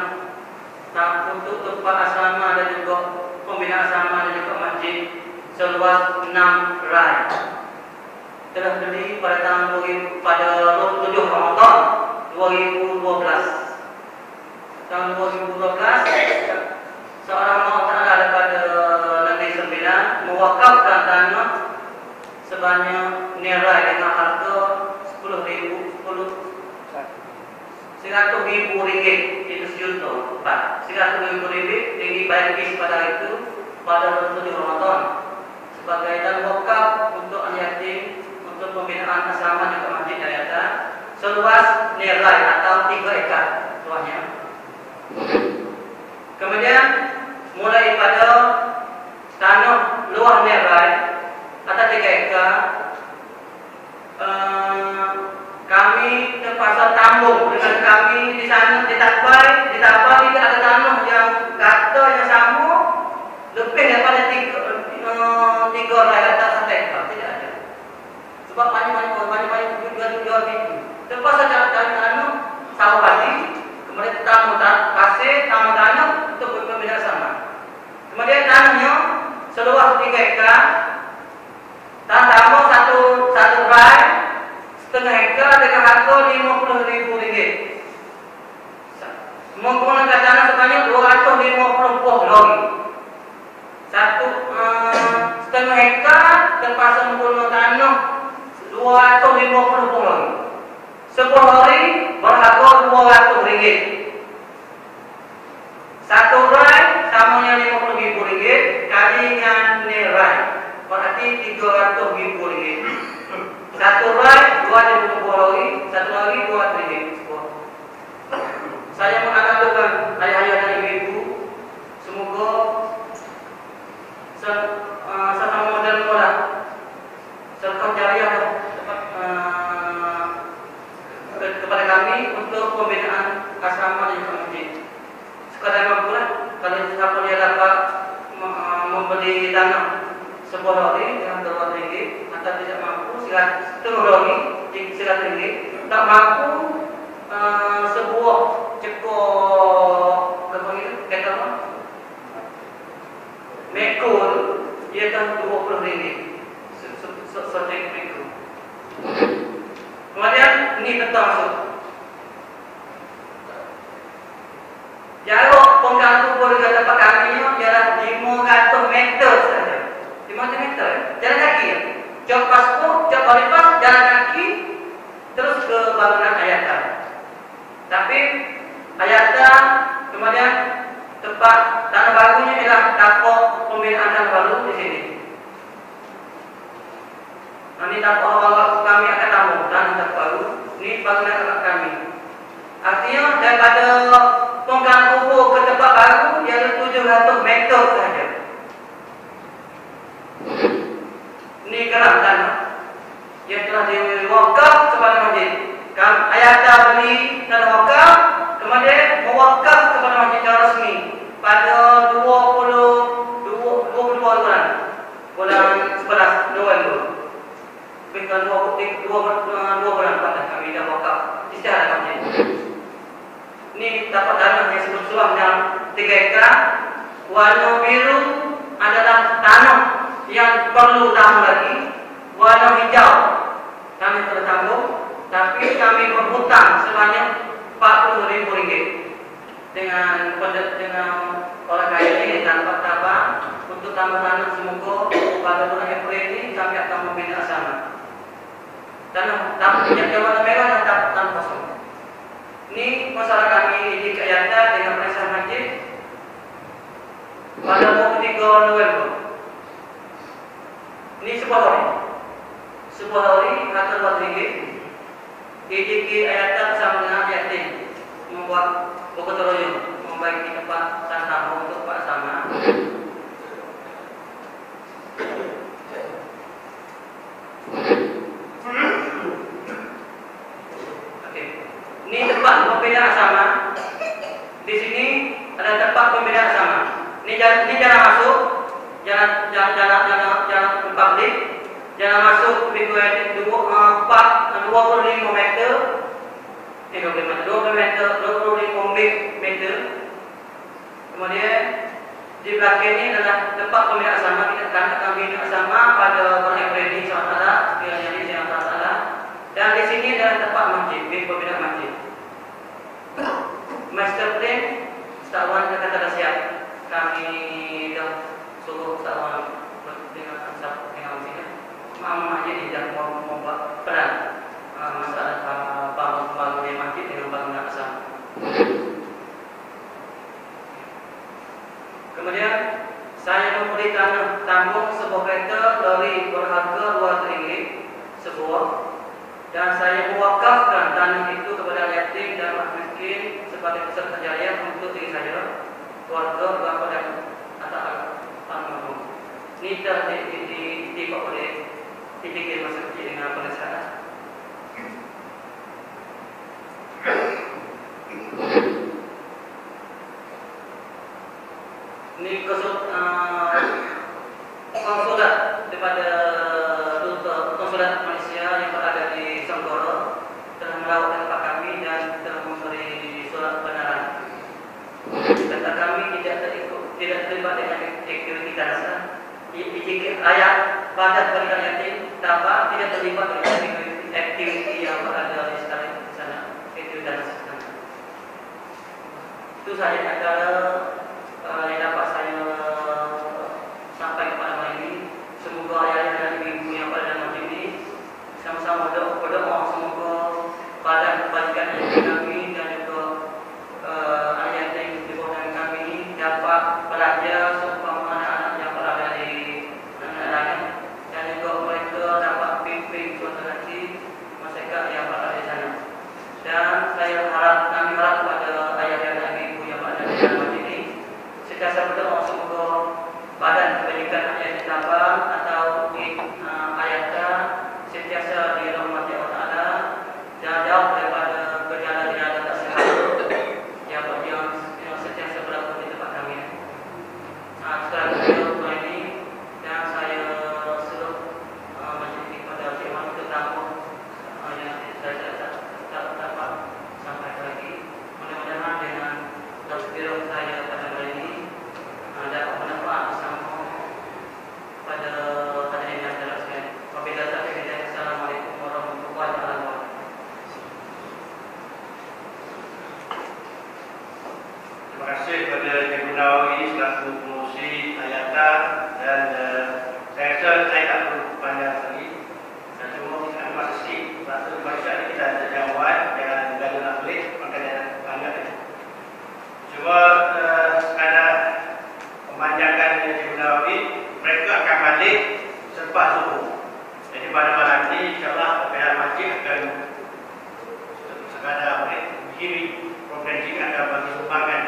untuk tempat asrama dan juga pembinaan asrama dan juga masjid seluas 6 rai. Telah beli pada tahun pada 27 Ramadan 2012. Tahun 2012 seorang Allah daripada Negeri Sembilan mewakafkan tanah sebanyak nilai dengan harga 100,000 ringgit, itu sejuta. 100,000 ringgit tinggi bayar kis pada itu pada 27 Ramadan sebagai dan wakaf untuk anak yatim, untuk pembinaan asrama juga masjid yayasan seluas nilai atau 3 ekar luasnya. Kemudian mulai pada tanah luas nilai atau 3 ekar, kami terpaksa tambung dengan kami di sana ditabari tidak ada tanah yang kata yang sama lebih daripada 3 rai atau 1 ekar, tidak ada. Sebab banyak jual gitu. Terpaksa cari tanah sawah padi, kemudian tambah pasir, tambah tanah untuk pembinaan sama. Kemudian tanahnya seluas 3 ekar, tambah satu rai setengah ekar dengan harga 50,000 ringgit. Menggunakan tanah sebanyak 250 poh lagi. Setengah ekar terpaksa menggunakan tanah 250 poh lagi. 10 hari berharga 200 ringgit. Satu rai samanya 50,000 ringgit kali dengan nilai berarti 300,000 ringgit. Satu rai 250 lagi, satu lagi 200 ringgit. Saya mengatakan ayah-ayah dan ibu-ibu, semoga sama modal moral serta jariah kepada kami untuk pembinaan asrama dan juga masjid. Sekadar mampulah kalau siapa dia dapat membeli tanah sebuah lori dengan 200 ringgit, atau tidak mampu setengah lori 100 ringgit, tak mampu sebuah cekor kata apa? Mekul dia kan 20 ringgit sejek mekul. Kemudian ini tentang masuk jarak penggantung kubur di tempat kami ialah 500 meter saja. 500 meter jalan kaki ya. Jauh paspor, jauh bypass, jalan kaki terus ke bangunan Ayata. Tapi Ayata kemudian tempat tanah barunya ialah tapak pembinaan tanah baru di sini. Nanti tapak awal kami akan tambah tanah baru. Ini bangunan tempat kami. Artinya daripada tongkang kubur ke tempat baru ialah 700 meter saja. Ini geram tanah yang telah diwakaf kepada masjid. Ayata beli tanah wakaf, kemudian mewakaf kepada masjid secara resmi pada 22 bulan 11 November. Bukan 2 bulan pada kami dah wakaf istiadat masjid. Ini dapat tanah yang sebesar 3 ekar, warna biru adalah tanah yang perlu tambah lagi, warna hijau kami telah tambah, tapi kami berhutang sebanyak 40,000 ringgit. dengan orang kaya ini tanpa tabang untuk tambahan semoga pada bulan April ini kami akan membina asrama. Dan yang warna merah dan tanah kosong. Ini masalah kami di Kayata dengan Perintah Masjid pada 23 November. Ini sebuah hari kata buat ringgit. IJK Ayata bersama dengan yatim membuat Bogotoroyo membaiki tempat tanah untuk Pak Sama. Ini tempat pembinaan asrama. Di sini ada tempat pembinaan asrama. Ini jalan masuk, jalan publik, jalan masuk pintu 25 meter, 25 meter. Kemudian di belakang ini adalah tempat pembinaan asrama. Kita akan bina asrama pada bulan April ini, insyaallah. Dan di sini adalah tempat masjid, pembinaan masjid. Master plan Setahuan kata dah siap. Kami dah suruh setahuan dengan sini. Mama jadi dah mau buat peran masalah bangun masjid dengan bangunan asrama. Kemudian saya memberi tambung sebuah kereta lori berharga RM200 sebuah. Dan saya mewakafkan tanah itu kepada yatim dan miskin sebagai peserta jariah untuk diri saya, keluarga, bapa dan anak almarhum. Ini telah ditipak oleh IJK Masa Kecil dengan penasehat. Ini konsulat daripada konsulat Malaysia yang berada di Songgoro telah merawat tempat kami dan telah memberi surat kebenaran. Kata kami tidak terlibat dengan aktiviti tanah. IJK ayat badan pendidikan yatim tanpa tidak terlibat dengan aktiviti yang berada di sana. Aktiviti tanah. Itu saja antara yang dapat saya sampai kepada hari ini. Semoga ayah dan ibu yang pada dalam masjid ini sama-sama berdoa semoga badan kebajikan kami dan juga ayah dan ibu kami ini dapat belajar seumpama anak-anak yang berada di negara dan juga mereka dapat pimpin suatu hati masyarakat yang berada di sana. Dan kami harap kepada ayah dan ibu yang berada di dalam masjid ini sentiasa berdoa semoga badan kebajikan ayat tabang atau ayatnya sentiasa dirahmati Allah Taala dan jauh daripada gejala-gejala tak sihat yang sentiasa berlaku di tempat kami. Sekarang saya ini dan saya suruh masjid kepada Cik Man untuk tamu yang saya tak dapat sampai lagi. Mudah-mudahan dengan tazkirah saya pada hari ini dapat bermanfaat bersama pada hadirin yang terkasih. Wabillahi taufiq. Assalamualaikum warahmatullahi wabarakatuh. Terima kasih kepada Encik Gunawi selaku pengurusi Ayata dan saya rasa saya tak perlu panjang lagi. Dan cuma kita ada masa sikit. Masa baca ni kita ada jawab dan gaduh nak balik makanya panjang lagi. Cuma sekadar memanjangkan Encik Gunawi, mereka akan balik selepas subuh. Jadi pada malam ini insyaAllah pihak masjid akan sekadar menghiri program ini akan bagi sumbangan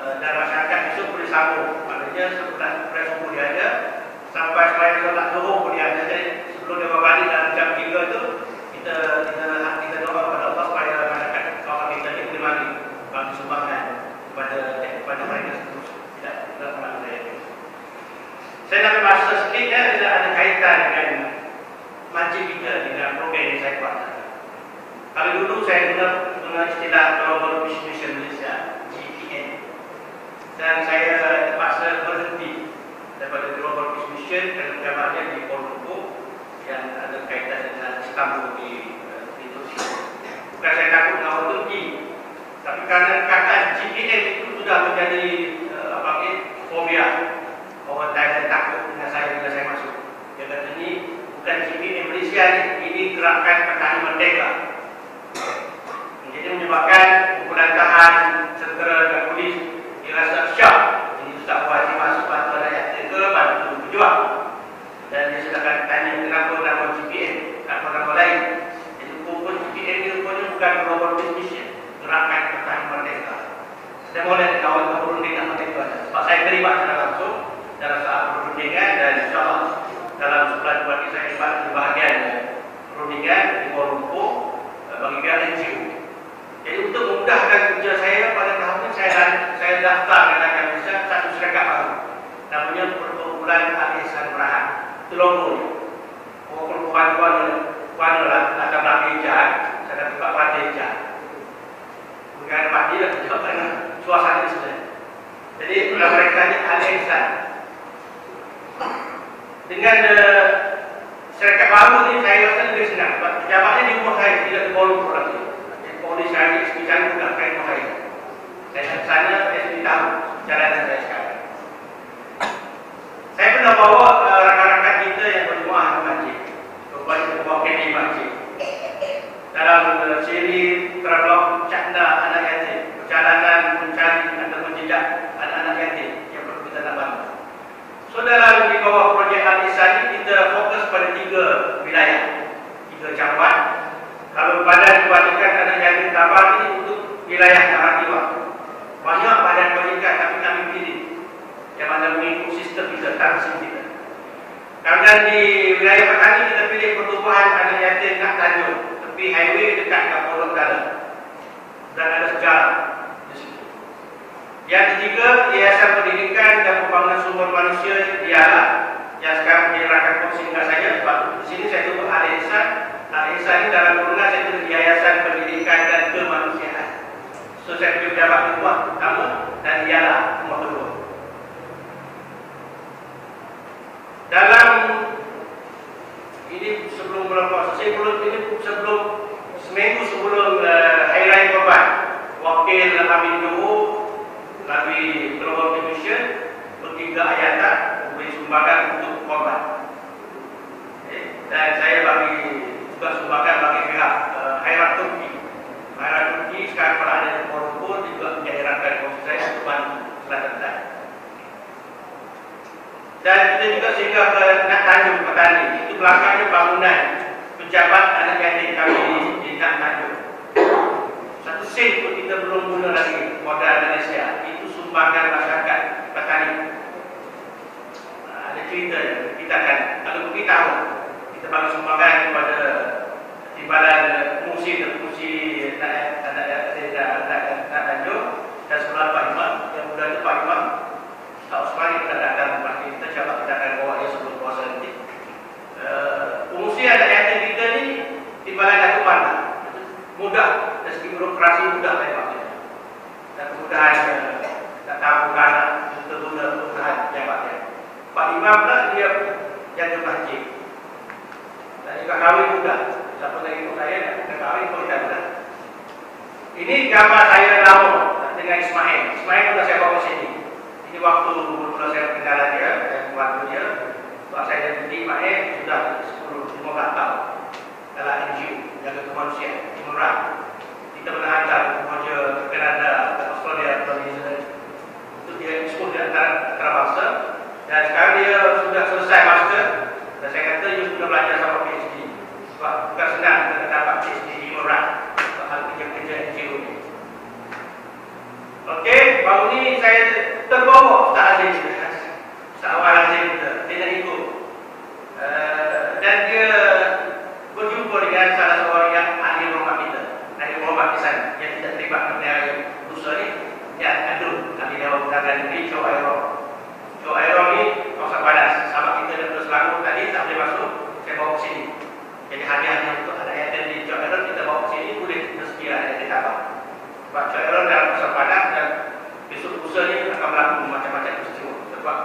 dan masyarakat besok boleh sambung. Maknanya setelah subuh dia ada sampai selain solat zuhur pun dia ada. Jadi sebelum dia berbalik dalam jam 3 itu kita doa kepada Allah supaya masyarakat kawasan kita ini boleh bagi sumbangan kepada mereka seterusnya. Tidak pernah saya. Saya nak bahasa sikit tidak ada kaitan dengan masjid kita dengan program yang saya buat. Kalau dulu saya guna istilah Global Mission Malaysia (GPM) dan saya terpaksa berhenti daripada Global Mission kerana gambarnya di Kuala Lumpur yang ada kaitan dengan Istanbul di Turki. Bukan saya takut dengan orang Turki, Tapi karena kata GPS itu sudah menjadi fobia. Orang Thailand takut dengan saya bila saya masuk. Dia kata ini bukan GPS Malaysia ini gerakan petani merdeka. Jadi menyebabkan kumpulan tahan, tentera dan polis dirasa syak. Jadi itu tak wajib masuk bantuan rakyat ke bantu berjuang. Dan dia silakan tanya kenapa nama GPS, kenapa nama lain. Jadi pun GPS ni rupanya bukan global mission, gerakan petani merdeka. Saya boleh kawan-kawan perundingan merdeka. Sebab saya terlibat secara langsung dalam saat perundingan dan insyaAllah dalam sebulan bulan saya terlibat di bahagian perundingan di Kuala Lumpur bagi pihak NGO. Jadi untuk memudahkan kerja saya pada tahun ini saya daftar dengan Malaysia satu syarikat baru namanya Perkumpulan Al-Ihsan Berahan. Itu logo. Perkumpulan lah akan belakang hijau. Saya dah buka pantai hijau. Mungkin ada padi lah juga karena suasana di sana. Jadi mereka ni Al-Ihsan. Dengan syarikat baru ni saya rasa lebih senang. Sebab pejabatnya di rumah saya, tidak di Kuala Lumpur lagi. Polis saya sekitar juga kain saya. Saya ke sana, saya sudah tahu jalanan saya sekarang. Saya pernah bawa rakan-rakan kita yang berjemaah di masjid. Bawa di masjid. Dalam siri terblok canda anak yatim, perjalanan mencari atau menjejak anak-anak yatim yang perlu kita nak bantu. So dalam di bawah projek Al-Ihsan ini kita fokus pada 3 wilayah, 3 cawangan. Kalau badan kebajikan anak yatim tabah ini untuk wilayah Naratiwa. Banyak badan kebajikan tapi kami pilih yang mana mengikut sistem kita, tansi kita. Kerana di wilayah petani kita pilih pertubuhan anak yatim nak Tanjung, tepi highway dekat ke Pondok Dalam. Dan ada sejarah di situ. Yang ketiga, Yayasan Pendidikan dan Pembangunan Sumber Manusia ialah yang sekarang menjadi rakan kongsi dengan saya. Sebab di sini saya tunggu Al-Ihsan. Al-Ihsan ini dalam kurungan saya tulis Yayasan Pendidikan dan Kemanusiaan. So saya punya pejabat kedua pertama dan ialah rumah kedua. Dalam ini sebelum bulan puasa, sebelum seminggu sebelum Hari Raya Korban, Wakil Habib Johor, Nabi Global Mission pergi ke Ayatah memberi sumbangan untuk korban. Dan saya bagi juga sumbangan bagi pihak Khairat Turki. Khairat Turki sekarang berada di Kuala Lumpur juga menjadi rakan kongsi saya untuk bantu Selatan. Dan kita juga singgah ke Nak Tanjung Petani. Itu belakangnya bangunan pejabat anak yatim kami di Nak Tanjung. Satu sen pun kita belum guna lagi modal Malaysia. Itu sumbangan masyarakat petani. Ada cerita kita akan kalau pergi tahu kita bagi sumbangan kepada timbalan fungsi Nak Tanjung dan sebelah Pak Imam yang muda itu Pak Imam. Tahu sekali kita datang tempat kita, coba kita akan bawa dia sebelum puasa nanti. Fungsi anak yatim kita ni timbalan Datuk Pandang. Mudah, dari segi birokrasi mudah saya pakai. Dan kemudahan tak tahu anak, kemudahan jabatnya. Pak Imam pula dia jaga masjid. Dan juga kahwin mudah. Siapa lagi ikut saya nak kahwin pun tidak mudah. Ini gambar saya lama dengan Ismail. Ismail sudah saya bawa sini. Ini waktu mula saya kendala dia, saya membantu dia. Sebab saya dan Ismail sudah 10-15 tahun dalam NGO jaga kemanusiaan di Murah. Kita pernah hantar kerja ke Kanada, ke Australia, ke New Zealand. Itu dia ekspor di antarabangsa. Dan sekarang dia sudah selesai master. Dan saya kata dia sudah belajar sampai PhD. Sebab bukan senang kita dapat PhD di Murah. Sebab hal kerja-kerja NGO ni. Okey, baru ni saya terbawa tak ada seawal hasil kita. Dia nak ikut. Dan dia berjumpa dengan salah seorang yang ahli hormat kita. Ahli hormat di sana. Yang tidak terlibat perniagaan usaha ni. Yang adun. Ahli Dewan Perdagangan Negeri, Chok Aerom. Chok Aerom ni kawasan padas. Sahabat kita daripada Selangor tadi tak boleh masuk. Saya bawa ke sini. Jadi hadiah-hadiah untuk anak yatim di Chok Aerom kita bawa ke sini. Boleh rezeki lah yang kita dapat. Sebab Chok Aerom dalam kawasan padas dan besok usaha ni akan berlaku macam-macam peristiwa. Sebab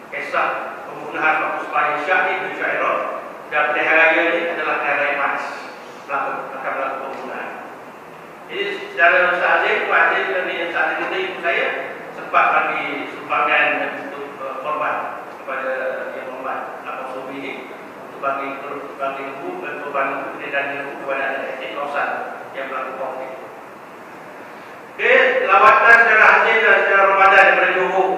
kisah pembunuhan waktu Sepanjang Syah ni di Chok Aerom dan pilihan raya ni adalah pilihan raya panas. Akan berlaku pembunuhan. Jadi secara Ustaz Azim, Pak Azim dan Ustaz Azim itu ibu saya sempat bagi sumbangan untuk korban kepada yang korban atau suami ini untuk bagi ibu dan korban dan ibu kepada anak kawasan yang berlaku konflik. Oke, lawatan secara Azim dan secara Ramadan daripada Johor,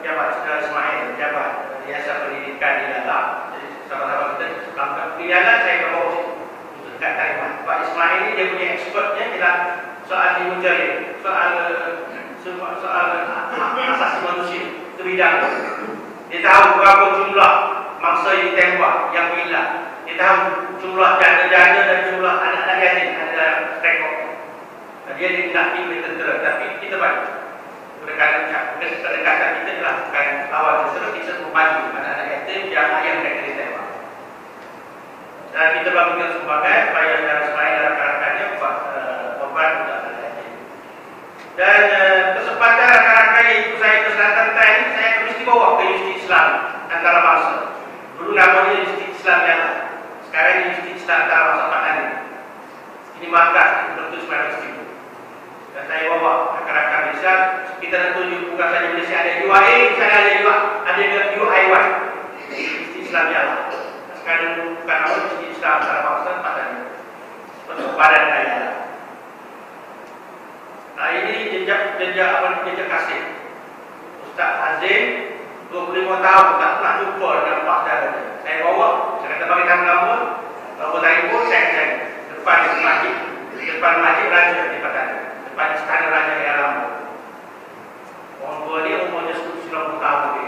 jabat secara Ismail, jabat Yayasan Pendidikan di dalam. Jadi sahabat-sahabat kita langkah pilihan saya ke bawah untuk dekat Taliban. Pak Ismail ini dia punya expertnya dalam soal ilmu jari, soal asasi manusia, itu bidang. Dia tahu berapa jumlah mangsa yang ditembak, yang hilang. Dia tahu jumlah janda-janda dan jumlah anak-anak yatim ada rekod. Dia tidak pilih tentera, tapi kita banyak. Kedekatan kita adalah bukan lawan tentera, kita membantu anak-anak yatim yang ayah mereka ditembak. Dan kita bagikan sumbangan supaya saudara Ismail dan rakan-rakannya buat korban untuk anak yatim. Dan kesempatan rakan-rakan ibu saya ke Selatan Thailand ini saya mesti bawa ke Universiti Islam Antarabangsa. Dulu namanya Universiti Islam Jalan, sekarang Universiti Islam Antarabangsa Padang. Ini markas untuk Ismail Istimewa. Dan saya bawa rakan-rakan Malaysia. Kita nak tunjuk bukan saja Malaysia ada UAE, di sana ada UIY, Universiti Islam Jalan. Sekarang bukan nama Universiti Islam Antarabangsa Padang, Badan Daya. Nah ini jejak kasih Ustaz Azim 25 tahun tak pernah jumpa dengan Pak Darul. Saya bawa, saya kata bagi nama bawa telefon saya depan masjid Raja di Padang, depan Istana Raja yang lama. Orang tua dia umurnya 90 tahun dia.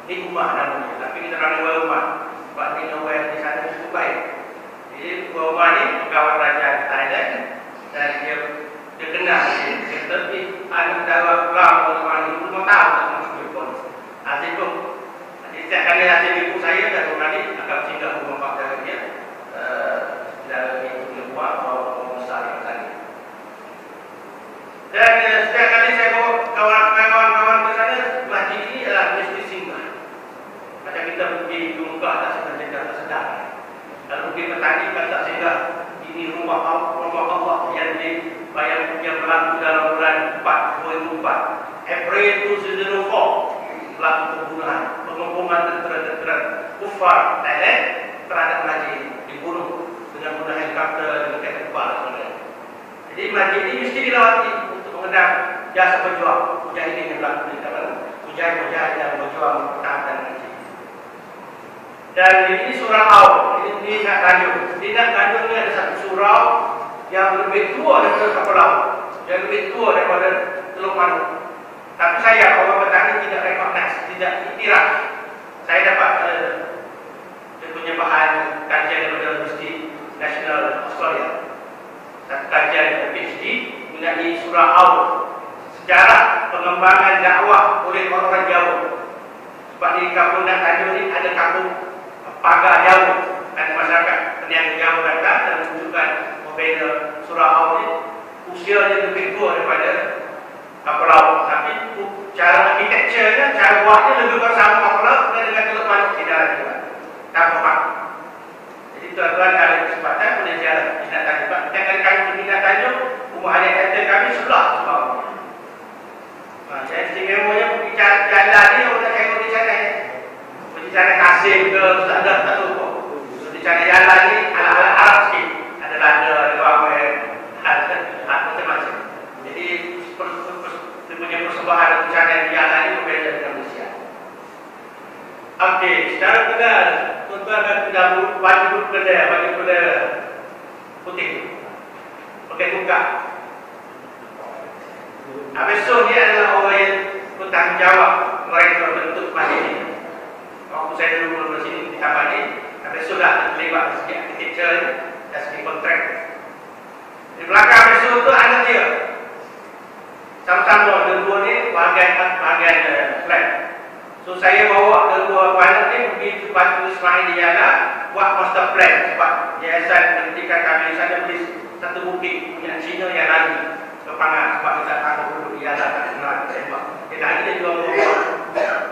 Ini rumah namanya, tapi kita berani bawa rumah. Sebab ini awal di sana cukup baik. Jadi rumah ni pegawai Raja Thailand dan dia kenal dia tapi ada dalam orang 25 tahun tak masuk telefon. Azim pun setiap kali Azim ibu saya dan orang ni akan singgah rumah Pak Darul dia dalam itu buat orang besar yang tadi. Dan setiap kali saya bawa kawan-kawan ke sana, masjid ini adalah mesti singgah. Macam kita pergi ke Mekah tak singgah tak sedar. Lalu pergi petani tak singgah. Ini rumah Allah yang berlaku dalam bulan 4 2004. April 2004 berlaku pembunuhan, pengepungan tentera kufar Thailand terhadap masjid dibunuh dengan guna helikopter dengan kapal kepala. Jadi masjid ini mesti dilawati untuk mengenang jasa berjuang mujahidin yang berlaku di dalam mujahid yang berjuang mempertahankan masjid. Dan ini surau Au, ini nak Tanjung. Di nak Tanjung ini ada satu surau yang lebih tua daripada kapal laut, yang lebih tua daripada Teluk Manu. Tapi saya orang petani tidak recognize, tidak iktiraf. Saya dapat dia punya bahan kajian daripada Universiti Nasional Australia. Satu kajian PhD mengenai surau Au, sejarah pengembangan dakwah oleh orang Jawa. Sebab di kampung Nak Tanjung ini ada kampung pagar Jawa dan masyarakat peniaga Jawa datang dan menunjukkan membela surau Au ini usianya lebih tua daripada kapal laut. Tapi cara arkitekturnya, cara buatnya lebih bersama kapal laut dengan Teluk Manu tidak ada tanpa pak. Jadi tuan-tuan ada kesempatan boleh jalan di Nak Tanjung. Setiap kali kami pergi Nak Tanjung, rumah adik kata kami sebelah sebab. Saya istimewanya pergi jalan ni, orang tengok di sana. Pergi sana Kasim ke, ada tak lupa. Di sana jalan ni ala-ala Arab sikit. Ada lada, ada bawang, ada macam-macam. Jadi dia punya persembahan rencana di jalan ini berbeza dengan Malaysia. Okey, secara tegas tuan-tuan akan baju bendera putih. Pakai buka. Besok dia adalah orang yang bertanggungjawab mereka bentuk masjid ini. Waktu saya dulu di sini di taman ini, besok dah terlibat segi arkitektur dan segi kontrak. Di belakang besok itu anak dia. Sama-sama dua ni bahagian flat. So saya bawa dua anak ni pergi tempat Ismail di jalan buat master plan sebab Yayasan Pendidikan kami sana beli satu bukit punya Cina yang lagi ke Pangan sebab kita takut duduk di jalan tak kenal tembak. Kita hari dia juga bawa.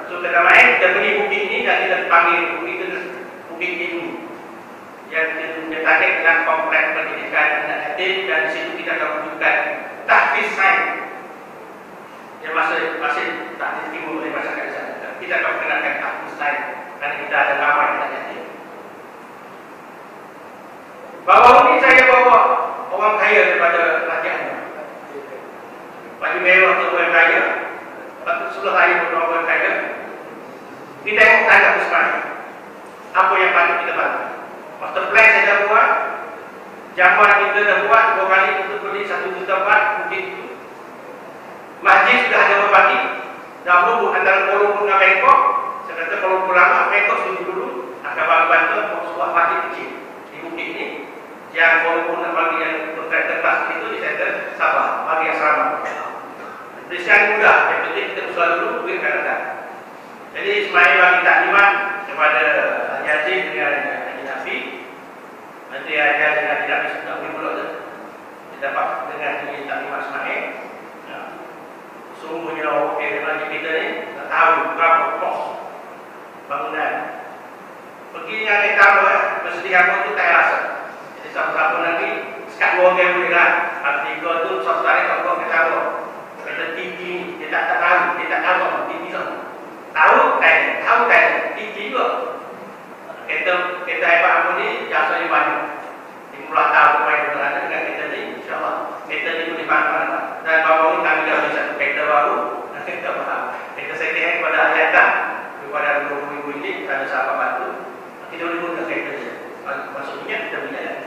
So kita main kita beli bukit ni dan kita panggil bukit itu bukit ini. yang tertarik dengan kompleks pendidikan anak yatim, dan di situ kita akan wujudkan tahfiz sains yang masih tak ditimbul oleh masyarakat di sana. Kita akan perkenalkan tahfiz sains kerana kita ada ramai anak yatim. Bahawa ini saya bawa orang kaya daripada kerajaan, bagi mewah untuk orang kaya, patut seluruh hari untuk orang kaya. Kita tengok tanda Ismail, apa yang patut kita bantu. Master plan saya dah buat, jamban kita dah buat 2 kali untuk beli 1 juta bat mungkin itu. Masjid sudah ada berbagi, dah berhubung antara Kuala Lumpur dengan Bangkok. Saya kata Kuala Lumpur lama, Bangkok setuju dulu akan bagi bantuan untuk sebuah masjid kecil di bukit ini. Yang Kuala Lumpur nak bagi yang kontraktor kelas itu di center Sabah, bagi asrama. Perisian mudah, yang penting kita usaha dulu, duit akan datang. Jadi Ismail bagi taklimat kepada Haji Azim dengan Haji Nafi. Nanti Haji Azim dan Haji Nafi sudah beri mulut tu. Kita dapat dengan ini taklimat Ismail. Sungguhnya Haji kita ni tak tahu berapa kos bangunan. Pergi dengan rekam persediaan pun tu tak rasa. Jadi siapa-siapa nanti sekat luar yang boleh lah. Artikel tu suatu hari tak buat kata kata tinggi, dia tak tahu, dia tak tahu tinggi semua. Tahu tinggi juga. Kereta hebat apa ni jasanya banyak. 50 tahun main dengan kereta ni, insyaAllah kereta ni boleh manfaat. Dan baru ni kami dah beli satu kereta baru. Kereta faham. Kereta second hand pada Ayatah kepada 20 minggu ini ada sahabat bantu. Kita boleh guna kereta dia. Maksudnya kita beli jalan.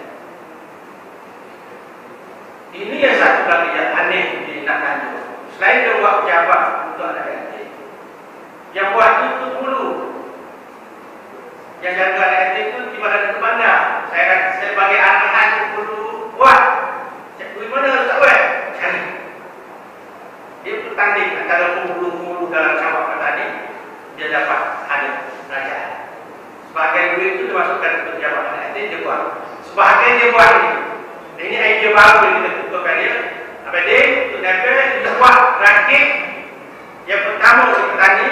Ini yang satu lagi yang aneh di Nak Tanjung. Selain dia buat pejabat untuk anak yatim, yang buat itu dulu, yang jaga anak yatim itu di mana ke bandar. Saya bagi arahan dulu buat. Cik, mana tak buat? Cari. Dia bertanding antara pemuluh-pemuluh dalam cabang tadi, dia dapat ada kerajaan. Sebahagian duit itu dimasukkan untuk pejabat anak yatim, dia buat. Sebahagian dia buat ini. Ini idea baru yang kita tuturkan dia. Apa dia? Untuk dia buat rakit yang pertama oleh petani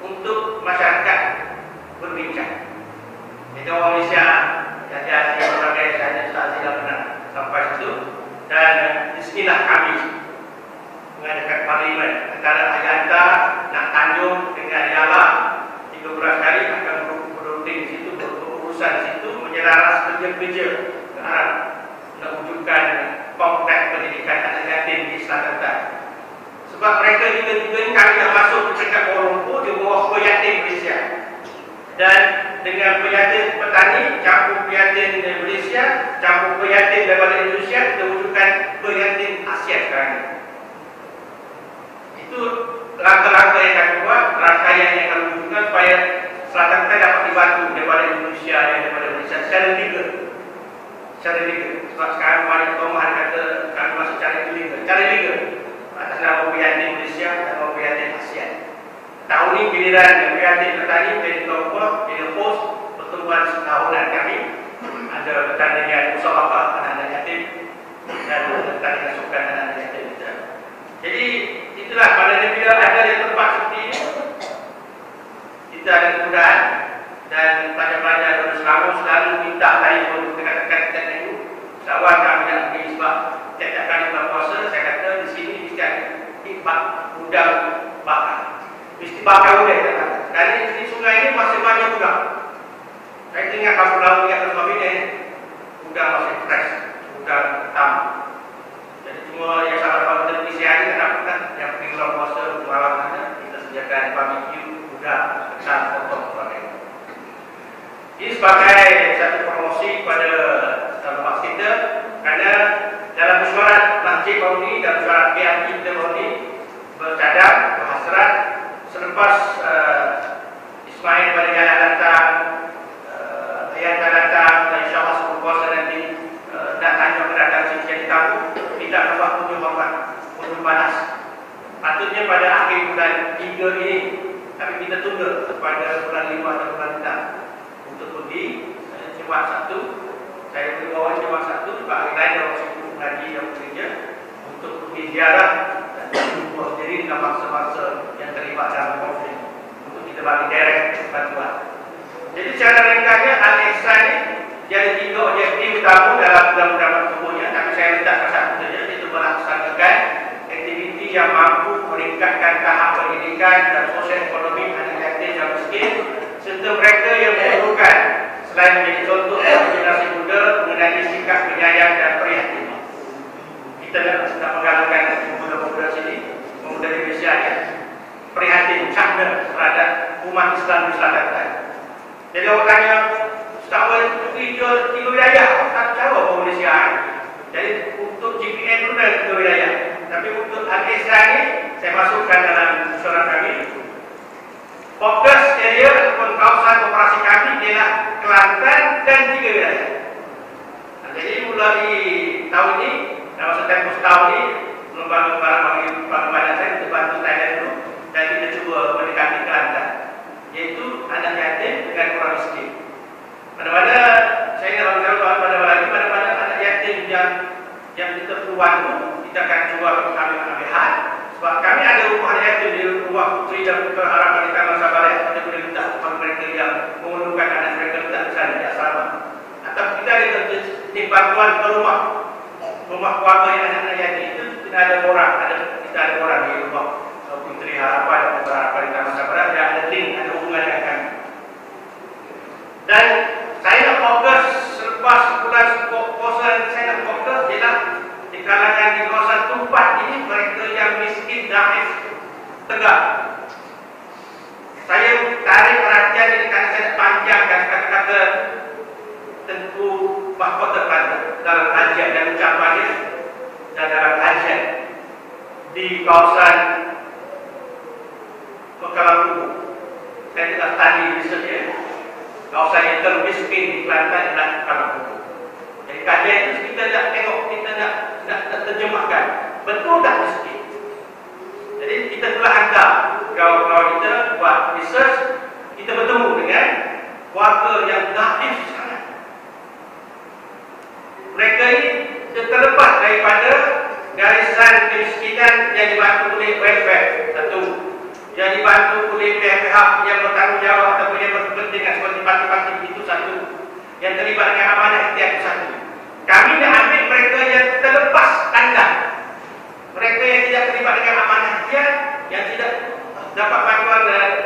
untuk masyarakat berbincang. Itu orang Malaysia yang ada sebagai saya dah pernah sampai situ, dan disinilah kami mengadakan parlimen antara Ayatah, Nak Tanjung dengan Yala 3 bulan sekali akan berunding di situ, berurusan di situ, menyelaras kerja-kerja ke arah nak wujudkan kompleks pendidikan anak yatim di Selatan. Sebab mereka juga ni kami dah masuk ke peringkat Kuala Lumpur di bawah penyatim Malaysia. Dan dengan penyatim petani, campur penyatim dari Malaysia, campur penyatim daripada Indonesia, kita wujudkan penyatim Asia sekarang ini. Itu langkah-langkah yang kami buat, rangkaian yang kami wujudkan supaya Selatan kita dapat dibantu daripada Indonesia dan daripada Malaysia secara legal. Sebab sekarang banyak perumahan kata kami masuk cara legal atas nama penyatim Malaysia dan nama penyatim ASEAN. Tahun ini giliran penyatim petani menjadi kelompok, jadi host pertemuan setahunan kami. Ada pertandingan musabaqah anak-anak yatim dan pertandingan sukan anak-anak yatim. Jadi itulah pada bila ada di tempat seperti ini, kita ada kemudahan. Dan pelajar-pelajar dari Selangor selalu minta telefon dekat-dekat itu. Sawal kami nak pergi sebab tiap-tiap kali bulan puasa, saya kata di sini mesti ada ikhbat udang bakar. Mesti bakar udang tak? Kerana di sungai ini masih banyak udang. Saya ingat kampung laut yang tersebut udang masih fresh, udang hitam. Jadi semua yang sahabat-sahabat televisi hari kan yang pergi bulan puasa malam sana, kita sediakan barbecue udang besar potong sebagainya. Ini sebagai satu promosi kepada tempat kita, kerana dalam mesyuarat masjid baru ini dan mesyuarat PRT kita baru ini bercadang, berhasrat selepas Ismail pada jalan datang, Ayatah datang, dan insyaAllah sebelum puasa nanti Nak Tanjung datang sini jadi tahu, tidak dapat kunjung panas. Patutnya pada akhir bulan 3 ini, tapi kita tunda pada bulan 5 atau bulan 6 untuk pergi Jumaat Sabtu. Saya pergi bawa Jumaat Sabtu sebab hari lain orang sibuk mengaji dan bekerja untuk pergi ziarah dan berjumpa sendiri dengan bangsa-bangsa yang terlibat dalam konflik untuk kita bagi direct bantuan. Jadi secara ringkasnya Al-Ihsan ini Dia ada 3 objektif utama dalam undang-undang tersebutnya, tapi saya letakkan satu saja, iaitu melaksanakan aktiviti yang mampu meningkatkan tahap pendidikan dan sosial ekonomi anak yatim dan miskin, serta mereka yang memerlukan, selain menjadi contoh bagi generasi muda mengenai sikap penyayang dan prihatin. Kita nak menggalakkan pemuda-pemuda sini, pemuda di Malaysia ya, prihatin, cakna terhadap umat Islam di selatan. Jadi orang tanya, Ustaz boleh pergi ke 3 wilayah, tak jawab orang Malaysia. Jadi untuk GPN itu dah 3 wilayah. Tapi untuk Al-Isra ni, saya masukkan dalam surat kami. Fokus area ataupun kawasan operasi kami ialah Kelantan dan 3 wilayah. Jadi mulai tahun ini, dalam setiap tahun ini, lembaga bagi badan saya untuk bantu Thailand dulu, dan kita cuba mendekati Kelantan, iaitu anak yatim dengan orang miskin. Mana-mana saya nak beritahu mana-mana anak yatim yang kita perluan tu, kita akan cuba ambil hal. Sebab kami ada rumah anak yatim di rumah puteri dan putra harapan di Taman Sabarat. Kita boleh letak kepada mereka yang memerlukan anak mereka letak di sana, di asrama. Atau kita ada bantuan ke rumah keluarga yang anak-anak yatim itu, kita ada orang, kita ada orang di rumah puteri harapan dan putra harapan di Taman Sabarat. Dia ada link, ada hubungan dengan kami. Dan saya nak fokus selepas bulan puasa, saya nak fokus ialah di kalangan di kawasan tempat ini mereka yang miskin daif tegak. Saya tarik perhatian ini kerana saya nak panjangkan kata-kata Tengku Mahkota Kelantan dalam kajian dan ucapannya dan dalam kajian di kawasan Mekalang Kubu. Saya telah tadi risetnya. Kawasan yang termiskin di Kelantan adalah Mekalang Kubu. Jadi kajian itu kita nak tengok, kita nak terjemahkan betul tak miskin. Jadi kita telah hantar kawan-kawan kita buat research, kita bertemu dengan warga yang daif sangat. Mereka ini terlepas daripada garisan kemiskinan yang dibantu oleh welfare satu, yang dibantu oleh pihak-pihak yang bertanggungjawab ataupun yang berkepentingan seperti parti-parti itu satu, yang terlibat dengan amanah ikhtiar itu satu. Kami nak ambil mereka yang terlepas standar, mereka yang tidak terlibat dengan amanah ikhtiar, yang tidak dapat bantuan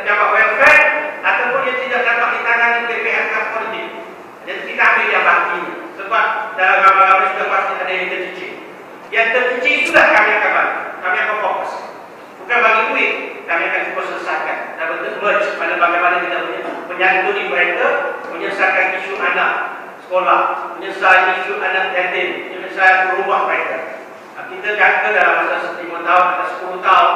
jawab welfare ataupun yang tidak dapat ditangani oleh pihak-pihak politik. Jadi kita ambil yang baki, sebab dalam gambar-gambar sudah pasti ada yang tercicir. Yang tercicir itulah kami akan bantu, kami akan fokus. Bukan bagi duit, kami akan cuba selesaikan dan betul merge pada bagaimana kita menyantuni mereka, menyelesaikan isu anak sekolah, menyelesaikan isu anak yatim, menyelesaikan rumah mereka. Kita jangka dalam masa 5 tahun atau 10 tahun,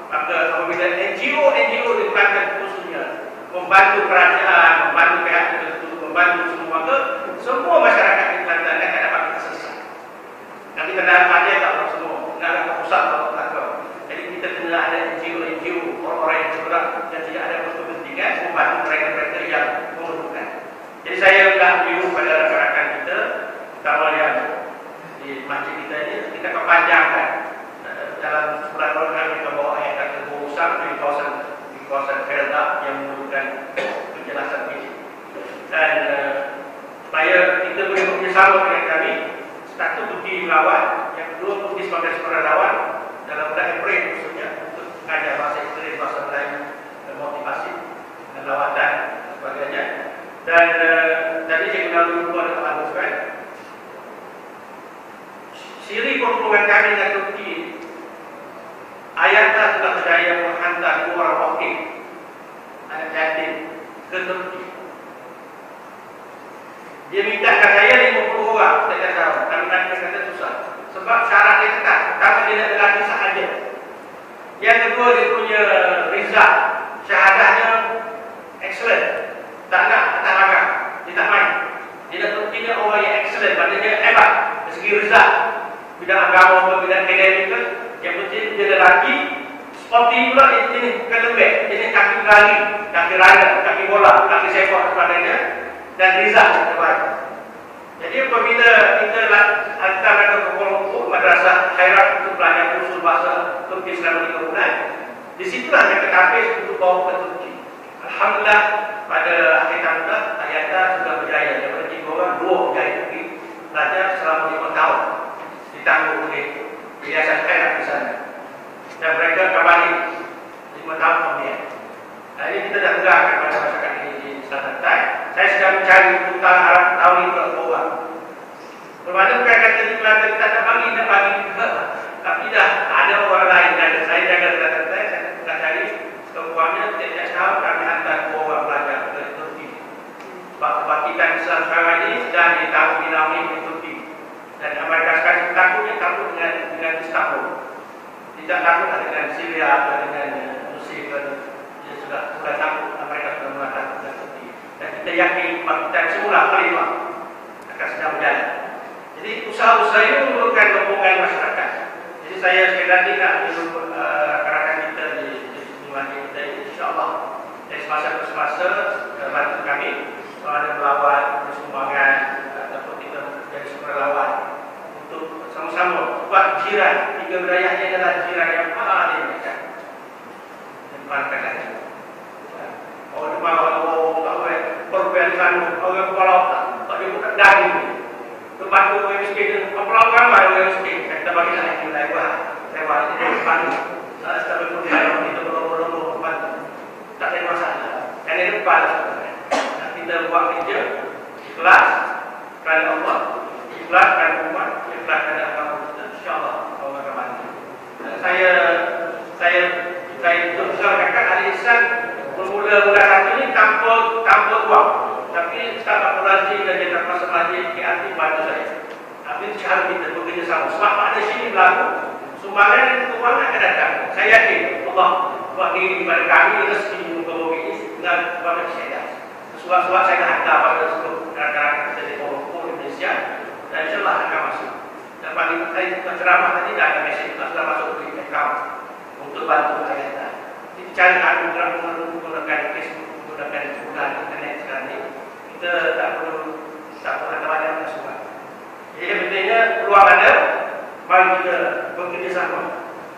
maka apabila NGO di Kelantan khususnya membantu kerajaan, membantu pihak tertentu, membantu semua masyarakat di Kelantan akan dapat kita selesai. Nanti kena ada tak semua, kena ada pusat atau belakang. Jadi kita kena ada NGO, orang-orang yang bergerak dan tidak ada kepentingan membantu mereka-mereka yang memerlukan. Jadi saya sudah biru pada rakan-rakan kita, terutama yang di masjid kita ini, kita akan panjangkan dalam sebulan program kita bawa ayat ke Bosan di kawasan Felda yang memerlukan penjelasan ini. Dan supaya kita boleh bekerjasama dengan kami, satu pergi melawan, yang kedua pergi sebagai sukarelawan dalam bulan April khususnya untuk mengajar bahasa Inggeris, bahasa Melayu, motivasi dan lawatan dan sebagainya. Dan tadi saya kenal dulu ada pengalaman siri perhubungan kami dengan Turki. Ayatlah telah berdaya menghantar 2 orang wakil anak yatim ke Turki. Dia mintakan saya 50 orang, saya kata kami kata susah. Sebab syarat dia ketat. Pertama dia nak lelaki sahaja. Yang kedua dia punya result syahadahnya excellent. Tak nak atas ragam. Dia tak main. Dia nak Turki orang yang excellent, maknanya hebat dari segi result. Bidang agama atau bidang akademik, yang penting dia lelaki. Sporting pula jenis bukan lembek, jenis kaki lari, kaki runner, kaki bola, kaki sepak dan sebagainya. Dan result terbaik. Jadi apabila kita hantar mereka ke Kuala Lumpur, Madrasah Khairat untuk belajar usul bahasa Turki selama 3 bulan, di situlah mereka habis untuk bawa ke Turki. Alhamdulillah pada akhir tahun ayatnya sudah berjaya. Daripada 3 orang, 2 belajar selama 5 tahun ditanggung oleh Yayasan Khairat di sana. Dan mereka kembali 5 tahun kemudian. Nah, ini kita dah tegakkan pada masyarakat ini di Selatan Tai. Saya sedang mencari hutang Arab tahun ini berapa. Bermakna bukan kata di Kelantan kita nak bagi juga. Tapi dah ada orang lain jaga. Saya jaga Selatan Tai, saya nak cari sekurang-kurangnya setiap tahun kami hantar 2 orang pelajar ke Turki. Sebab kebangkitan Islam sekarang ini sedang ditanggung dinamik di Turki. Dan Amerika sekarang takut dengan Istanbul. Tidak takut dengan Syria atau dengan Mesir. Dia sudah takut, Amerika sudah mengatakan dengan Turki. Dan kita yakin kebangkitan semula kelima akan sedang berjalan. Jadi usaha-usaha ini memerlukan dukungan masyarakat. Jadi saya sekali lagi nak menurut rakan-rakan kita di masjid kita, insyaAllah dari semasa ke semasa bantu kami kalau ada melawat, bersumbangan ataupun kita menjadi sukarelawan untuk sama-sama buat jiran. 3 wilayah ini adalah jiran yang paling dekat dan paling dekat. Orang di bawah, orang berbelkan, orang kepala tak dia bukan daging. Tempat orang miskin, kepala ramai orang miskin. Kita bagi lagi wilayah lewat itu bantu. Tapi kemudian kita belum bantu. Tak ada masalah. Yang ini depan. Kita buat kerja ikhlas kerana Allah, ikhlas kerana umat, ikhlas kerana agama kita. InsyaAllah Allah akan bantu. Saya katakan ahli ihsan bermula-mula hati ini tanpa uang. Tapi Ustaz Abdul Aziz dan Jenderal Masjid Masjid KRT bantu saya. Tapi cara kita bekerjasama. Sebab ada sini berlaku, sumbangan keuangan akan datang. Saya yakin Allah buat diri kepada kami rezeki muka-muka ini dengan kepada saya. Sebab saya dah hantar pada seluruh rakan-rakan kita di Morocco, Indonesia, dan insyaAllah akan masuk. Dan paling ceramah tadi dah ada mesej sudah masuk ke account untuk bantu saya. Jadi cari anugerah menggunakan Facebook, menggunakan bulan internet sekarang ini. Kita tak perlu ada banyak masukan. Jadi pentingnya peluang ada, mari kita bekerjasama.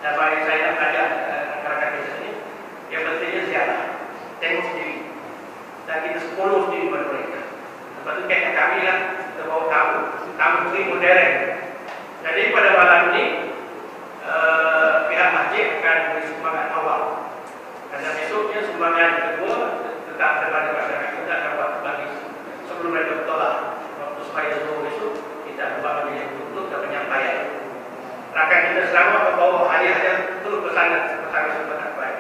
Dan mari saya nak ajak rakan-rakan kita ini, yang pentingnya ziarah, tengok sendiri. Dan kita 10 sendiri kepada mereka. Lepas itu kaitan kami lah, kita bawa tamu sendiri modern. Jadi pada malam ini, pihak masjid akan beri sumbangan awal. Dan besoknya sumbangan kedua tetap kepada masyarakat kita akan buat bagi sebelum mereka bertolak. Waktu supaya zuhur besok kita buat bagi yang tutup dan penyampaian. Rakan kita selama membawa hadiah-hadiah terus ke sana sampai sebentar baik.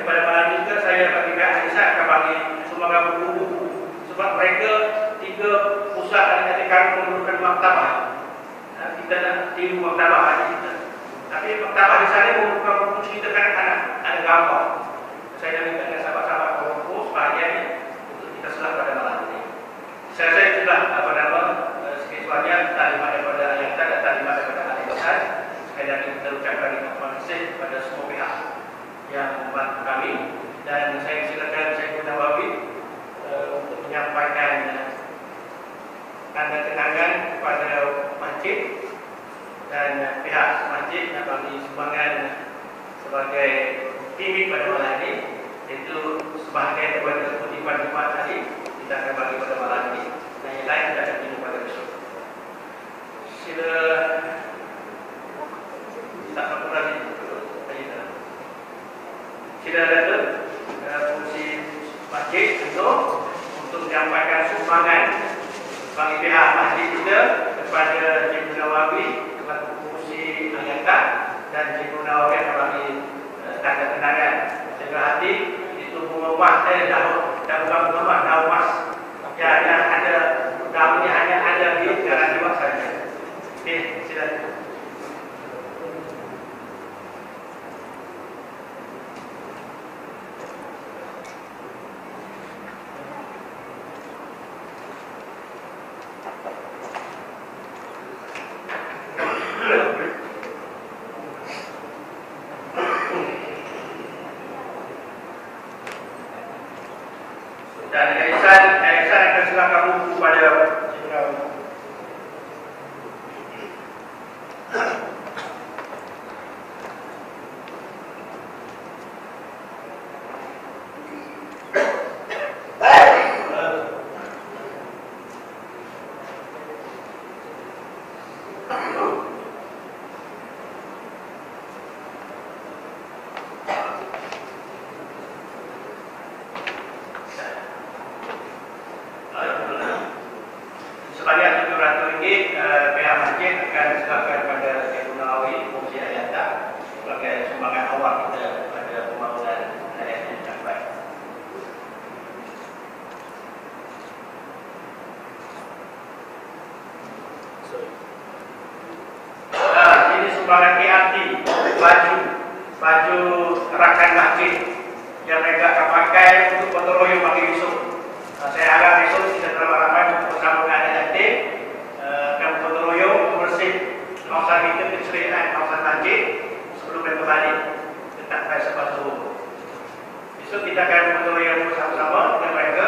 Pada malam ini juga saya bagi pihak Aisyah akan bagi sumbangan buku-buku. Sebab mereka 3 pusat ada kami memerlukan maktabah. Kita nak tiru maktabah haji kita. Tapi maktabah di sana memerlukan buku cerita kanak-kanak, ada gambar. Saya dah minta dengan sahabat-sahabat Morocco sebahagian untuk kita selah pada malam ini. Saya sudah sekisuannya talimat daripada Ayat dan talimat daripada Al-Ihsan. Sekali lagi kita ucapkan terima kasih kepada semua pihak yang membantu kami. Dan saya silakan Syekh Nawawi untuk menyampaikan tanda kenangan kepada masjid dan pihak masjid yang bagi sumbangan sebagai timik pada malam ini, iaitu sebahagian daripada kutipan Jumat tadi kita akan bagi pada malam ini, dan yang lain kita akan timbul pada besok. Sila tak apa lagi. Sila datang fungsi masjid untuk menyampaikan sumbangan bagi pihak masjid kita kepada Cikgu Nawawi kepada fungsi Ayatan dan Cikgu Nawawi akan bagi tanda kenangan. Jaga hati itu bunga emas, dah bukan bunga emas, dah emas. Ya, ada daunnya hanya ada di jalan jiwa saja. Okey, silakan. Dan Aisyah akan silakan buku pada Cikgu Nawawi. akan diserahkan pada Ebu Nawawi Fungsi Ayata sebagai sumbangan awal kita pada pembangunan ayat yang terbaik. Ini sumbangan PRT, baju rakan masjid yang mereka akan pakai untuk gotong royong bagi besok. Saya harap besok kita ramai-ramai untuk bersama dengan yatim akan gotong royong bersih kawasan kita keceriaan kawasan masjid sebelum mereka balik ke tempat sepatu. Besok kita akan gotong royong bersama-sama dengan mereka.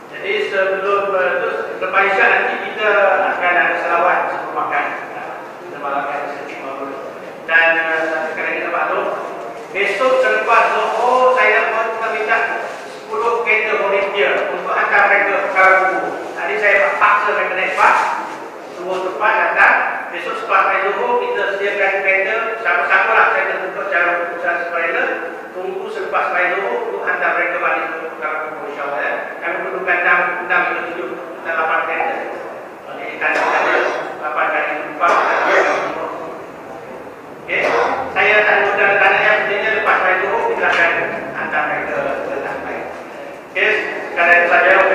Jadi sebelum lepas isyak nanti kita akan ada selawat sebelum makan. Kita malamkan sedikit malam. Dan kerana kita maklum, besok selepas Zuhur saya meminta 10 kereta volunteer untuk hantar mereka ke Kuala. Tadi saya paksa mereka naik bas, semua tempat datang. Besok selepas saya Zuhur kita sediakan kereta sama-sama lah. Saya tentukan cara keputusan supaya tunggu selepas saya Zuhur untuk hantar mereka balik ke Kuala, insyaAllah ya. Kami perlukan 6 atau 7 dan 8 kereta. Jadi tadi ada 8 kali 4. Okey, saya tak mudah tanya yang pentingnya lepas saya Zuhur kita akan hantar mereka ke tempat. Okey, sekadar itu saja.